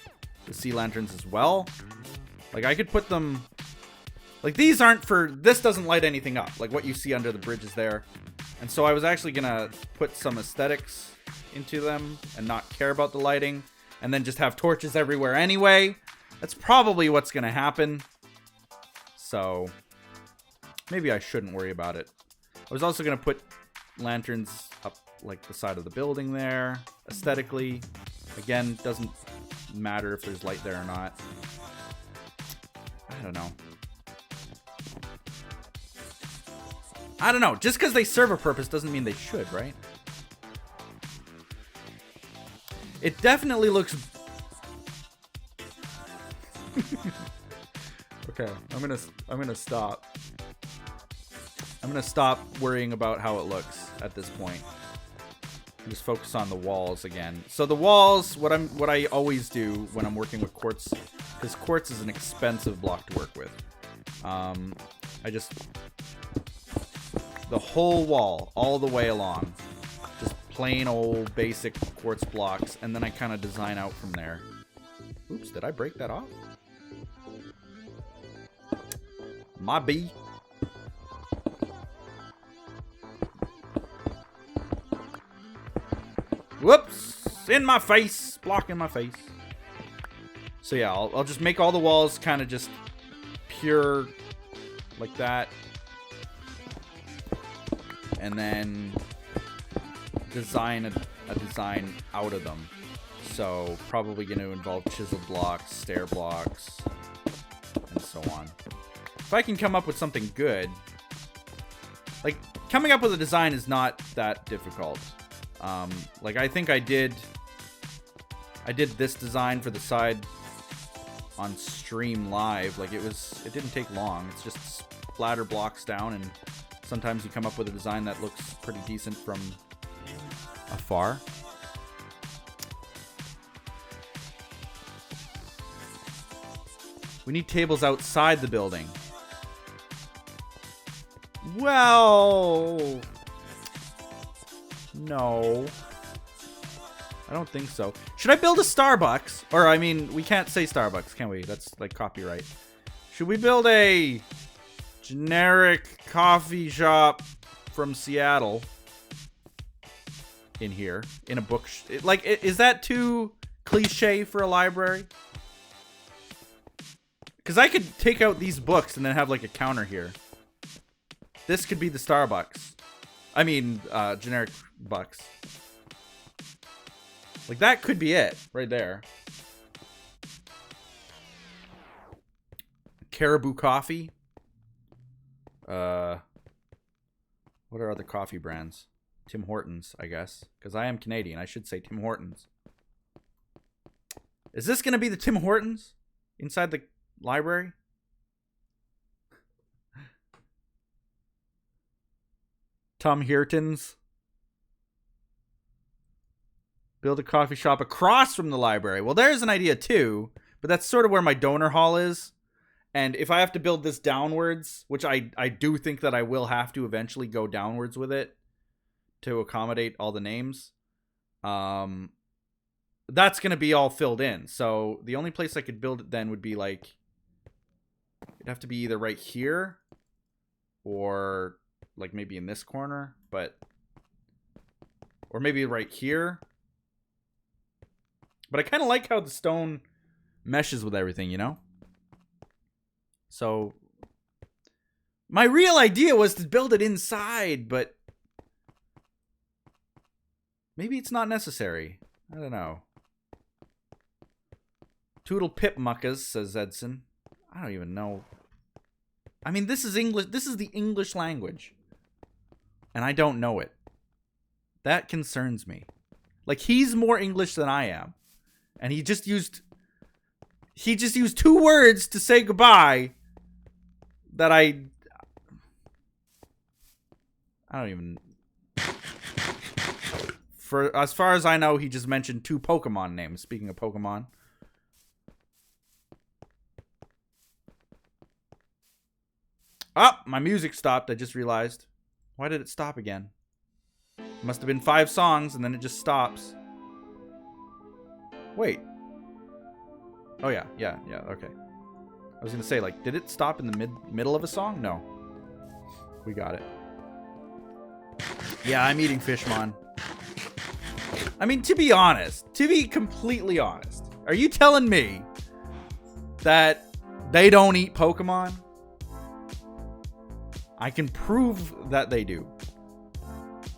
the sea lanterns as well. Like, I could put them... Like, these aren't for... This doesn't light anything up. Like, what you see under the bridge is there. And so I was actually going to put some aesthetics into them and not care about the lighting. And then just have torches everywhere anyway. That's probably what's going to happen. So, maybe I shouldn't worry about it. I was also going to put lanterns up, like, the side of the building there. Aesthetically. Again, doesn't matter if there's light there or not. I don't know. I don't know. Just because they serve a purpose doesn't mean they should, right? It definitely looks... Okay, I'm gonna stop. I'm gonna stop worrying about how it looks at this point. Just focus on the walls again. So the walls, what I always do when I'm working with quartz, because quartz is an expensive block to work with. I just... The whole wall, all the way along. Just plain old basic quartz blocks, and then I kind of design out from there. Oops, did I break that off? My bee. Whoops! In my face! Block in my face. So yeah, I'll just make all the walls kind of just pure like that. And then design a design out of them. So probably going to involve chisel blocks, stair blocks, and so on. If I can come up with something good, like coming up with a design is not that difficult. Like I think I did this design for the side on stream live. Like it didn't take long. It's just splatter blocks down, and sometimes you come up with a design that looks pretty decent from afar. We need tables outside the building. Well, no. I don't think so. Should I build a Starbucks? Or, I mean, we can't say Starbucks, can we? That's, like, copyright. Should we build a generic coffee shop from Seattle in here? In a book... Like, is that too cliche for a library? Because I could take out these books and then have, like, a counter here. This could be the Starbucks. I mean, generic bucks. Like, that could be it. Right there. Caribou Coffee. What are other coffee brands? Tim Hortons, I guess. Because I am Canadian. I should say Tim Hortons. Is this going to be the Tim Hortons? Inside the library? Tom Hortons. Build a coffee shop across from the library. Well, there's an idea too, but that's sort of where my donor hall is. And if I have to build this downwards, which I do think that I will have to eventually go downwards with it to accommodate all the names, that's going to be all filled in. So the only place I could build it then would be like, it'd have to be either right here or like maybe in this corner, or maybe right here. But I kind of like how the stone meshes with everything, you know? So, my real idea was to build it inside, but maybe it's not necessary. I don't know. Toodle pip muckas, says Edson. I don't even know. I mean, this is English. This is the English language. and I don't know it. That concerns me. Like, he's more English than I am. And he just used 2 words to say goodbye that I don't even... For as far as I know, he just mentioned 2 Pokemon names. Speaking of Pokemon. Oh, my music stopped. I just realized. Why did it stop again? It must have been 5 songs and then it just stops. Wait. Oh yeah, okay. I was gonna say, like, did it stop in the middle of a song? No. We got it. Yeah, I'm eating Fishmon. I mean, to be honest, to be completely honest, are you telling me that they don't eat Pokemon? I can prove that they do.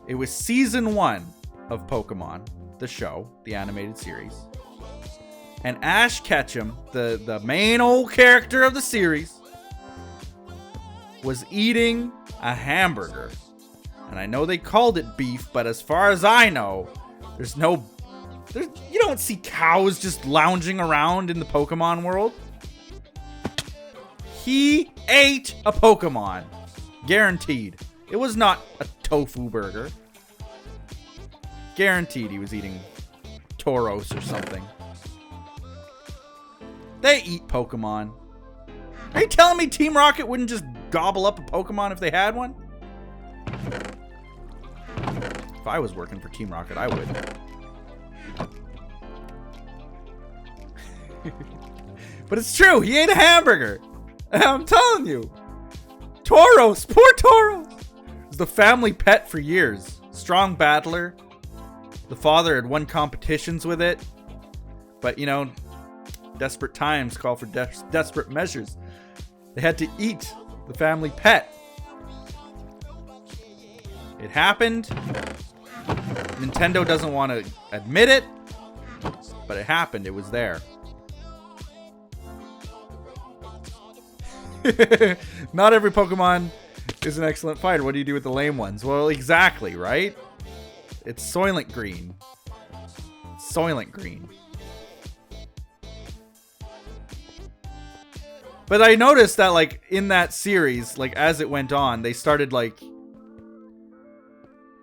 It was season 1 of Pokemon, the show, the animated series. And Ash Ketchum, the main old character of the series, was eating a hamburger. And I know they called it beef, but as far as I know, you don't see cows just lounging around in the Pokemon world. He ate a Pokemon. Guaranteed. It was not a tofu burger. Guaranteed he was eating Tauros or something. They eat Pokemon. Are you telling me Team Rocket wouldn't just gobble up a Pokemon if they had one? If I was working for Team Rocket, I would. But it's true. He ate a hamburger. I'm telling you. Tauros. Poor Tauros. Was the family pet for years. Strong battler. The father had won competitions with it. But, you know, desperate times call for desperate measures. They had to eat the family pet. It happened. Nintendo doesn't want to admit it, but it happened. It was there. Not every Pokemon is an excellent fighter. What do you do with the lame ones? Well, exactly, right? It's Soylent Green. Soylent Green. But I noticed that, like, in that series, like, as it went on, they started, like,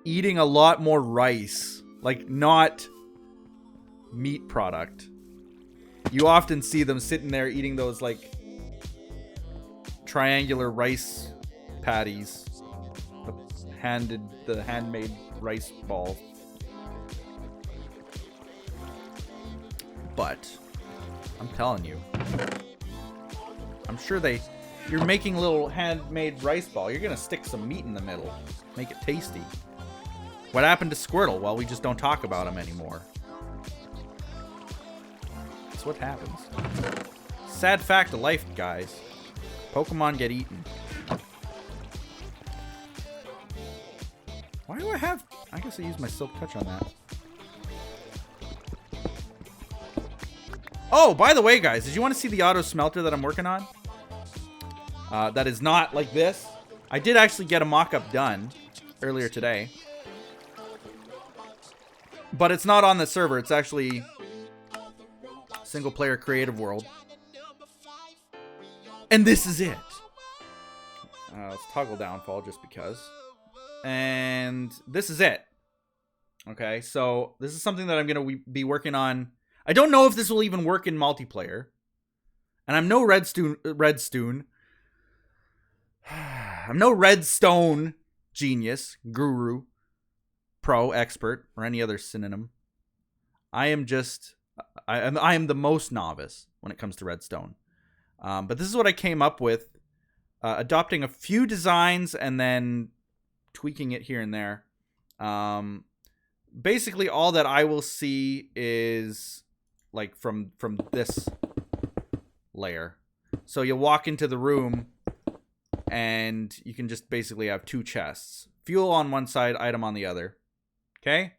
eating a lot more rice. Like, not meat product. You often see them sitting there eating those, like, triangular rice patties. The handmade rice ball. But, I'm telling you. I'm sure you're making a little handmade rice ball. You're gonna stick some meat in the middle. Make it tasty. What happened to Squirtle? Well, we just don't talk about him anymore. That's what happens. Sad fact of life, guys. Pokemon get eaten. Why do I have... I guess I used my Silk Touch on that. Oh, by the way, guys, did you want to see the auto smelter that I'm working on? That is not like this. I did actually get a mock-up done earlier today. But it's not on the server. It's actually single-player creative world. And this is it. Let's toggle downfall just because. And this is it. Okay, so this is something that I'm going to be working on. I don't know if this will even work in multiplayer. And I'm no Redstone. I'm no Redstone genius, guru, pro, expert, or any other synonym. I am just... I am the most novice when it comes to Redstone. But this is what I came up with. Adopting a few designs and then tweaking it here and there. Basically, all that I will see is like from this layer. So you walk into the room and you can just basically have 2 chests. Fuel on one side, item on the other. Okay?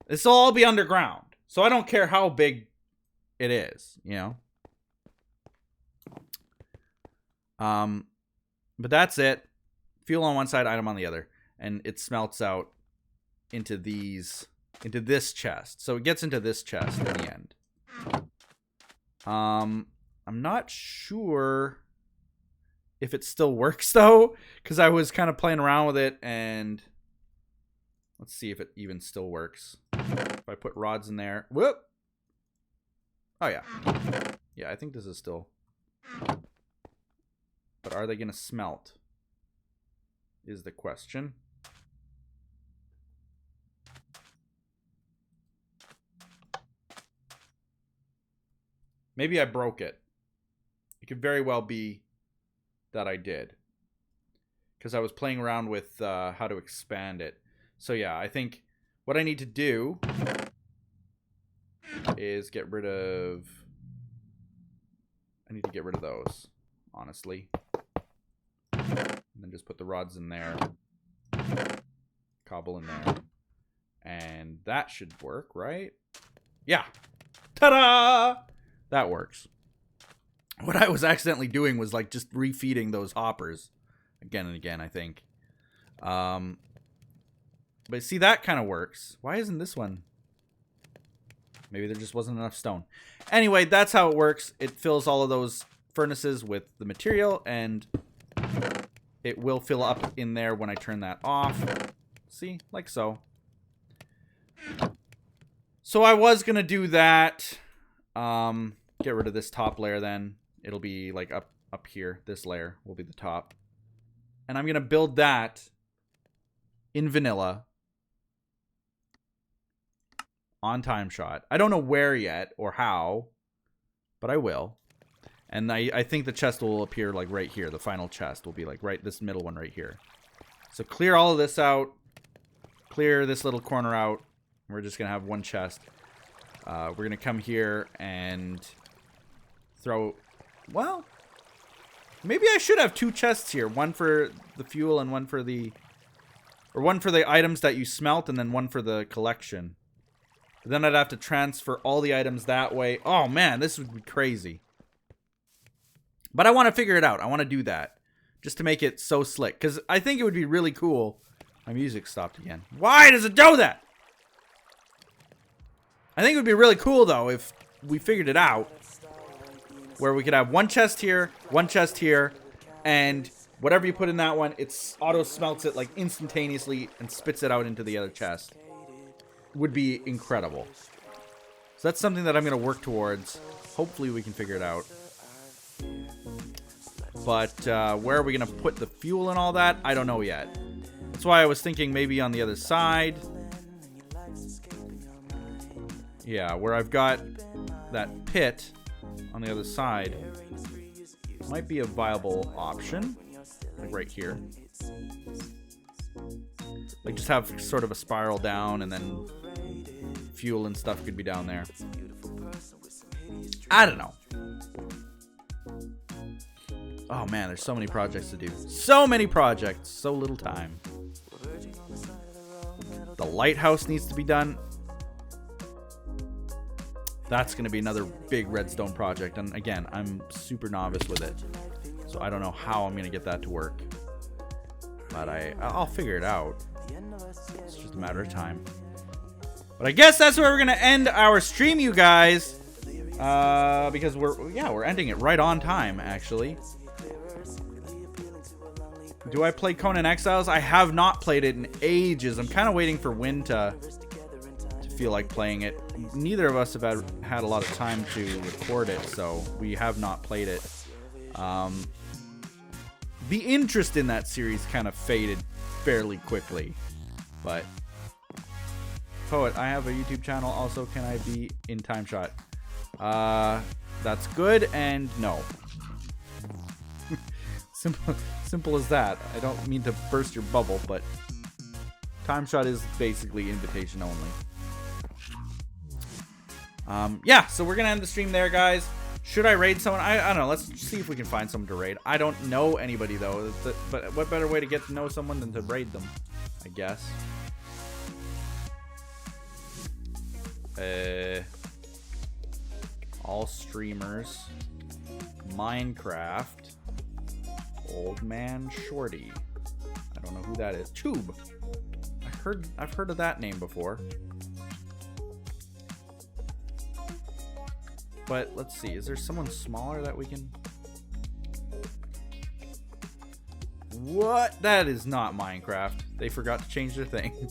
This will all be underground. So I don't care how big it is, you know? But that's it. Fuel on one side, item on the other. and it smelts out into this chest. So it gets into this chest in the end. I'm not sure if it still works though, because I was kind of playing around with it, and let's see if it even still works. If I put rods in there, whoop. Oh yeah. Yeah, I think this is still. But are they gonna smelt? Is the question. Maybe I broke it. It could very well be that I did, because I was playing around with how to expand it. So yeah, I think what I need to do is get rid of... I need to get rid of those, honestly. And then just put the rods in there. Cobble in there. And that should work, right? Yeah. Ta-da! That works. What I was accidentally doing was like just refeeding those hoppers again and again, I think. But see, that kind of works. Why isn't this one? Maybe there just wasn't enough stone. Anyway, that's how it works. It fills all of those furnaces with the material, and it will fill up in there when I turn that off. See? Like so. So I was going to do that. Get rid of this top layer then. It'll be like up here. This layer will be the top. And I'm going to build that in vanilla on TimeShot. I don't know where yet or how, but I will. And I think the chest will appear like right here. The final chest will be like right this middle one right here. So clear all of this out. Clear this little corner out. We're just going to have one chest. We're going to come here and throw... Well, maybe I should have two chests here. One for the fuel and one for the... Or one for the items that you smelt and then one for the collection. But then I'd have to transfer all the items that way. Oh, man, this would be crazy. But I want to figure it out. I want to do that. Just to make it so slick. Because I think it would be really cool. My music stopped again. Why does it do that? I think it would be really cool, though, if we figured it out. Where we could have one chest here, and whatever you put in that one, it auto smelts it like instantaneously and spits it out into the other chest. Would be incredible. So that's something that I'm going to work towards. Hopefully we can figure it out. But where are we going to put the fuel and all that? I don't know yet. That's why I was thinking maybe on the other side. Yeah, where I've got that pit on the other side might be a viable option. Like right here. Like just have sort of a spiral down and then fuel and stuff could be down there. I don't know. Oh man, there's so many projects to do. So many projects, so little time. The lighthouse needs to be done. That's going to be another big redstone project. And again, I'm super novice with it. So I don't know how I'm going to get that to work. But I'll figure it out. It's just a matter of time. But I guess that's where we're going to end our stream, you guys. Because we're ending it right on time, actually. Do I play Conan Exiles? I have not played it in ages. I'm kind of waiting for Win to feel like playing it. Neither of us have had a lot of time to record it, so we have not played it. The interest in that series kind of faded fairly quickly. But Poet, I have a YouTube channel. Also, can I be in TimeShot? That's good and no. Simple as that. I don't mean to burst your bubble, but TimeShot is basically invitation only. Yeah, so we're gonna end the stream there, guys. Should I raid someone? I don't know. Let's see if we can find someone to raid. I don't know anybody though. But what better way to get to know someone than to raid them? I guess. All streamers. Minecraft. Old man Shorty. I don't know know who that is. Tube. I've heard of that name before. But let's see. Is there someone smaller that we can... What? That is not Minecraft. They forgot to change their thing.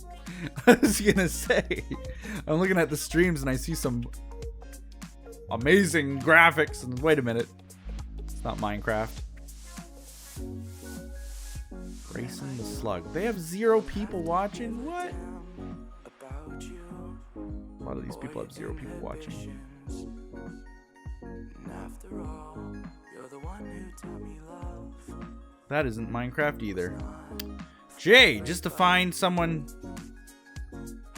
I was gonna say. I'm looking at the streams and I see some amazing graphics. And wait a minute. It's not Minecraft. Grayson the Slug. They have 0 people watching? What? A lot of these people have 0 people watching. That isn't Minecraft either. Jay, just to find someone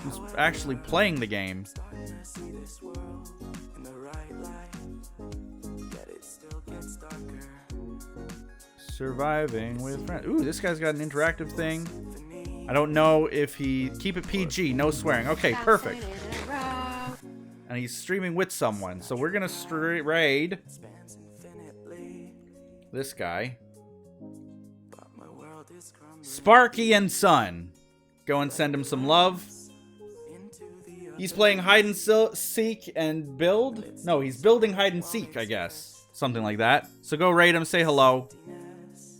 who's actually playing the game. Surviving with friends. Ooh, this guy's got an interactive thing. I don't know if he... Keep it PG, no swearing. Okay, perfect. And he's streaming with someone. So we're going to raid this guy. Sparky and Son. Go and send him some love. He's playing hide and seek and build. No, he's building hide and seek, I guess. Something like that. So go raid him, say hello.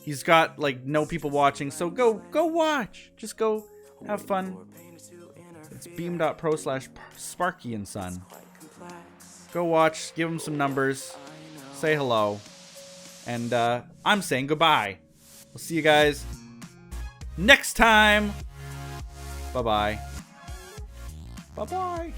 He's got, like, no people watching, so go watch. Just go have fun. It's beam.pro/Sparky and Son. Go watch, give him some numbers, say hello. And I'm saying goodbye. We'll see you guys next time. Bye-bye. Bye-bye.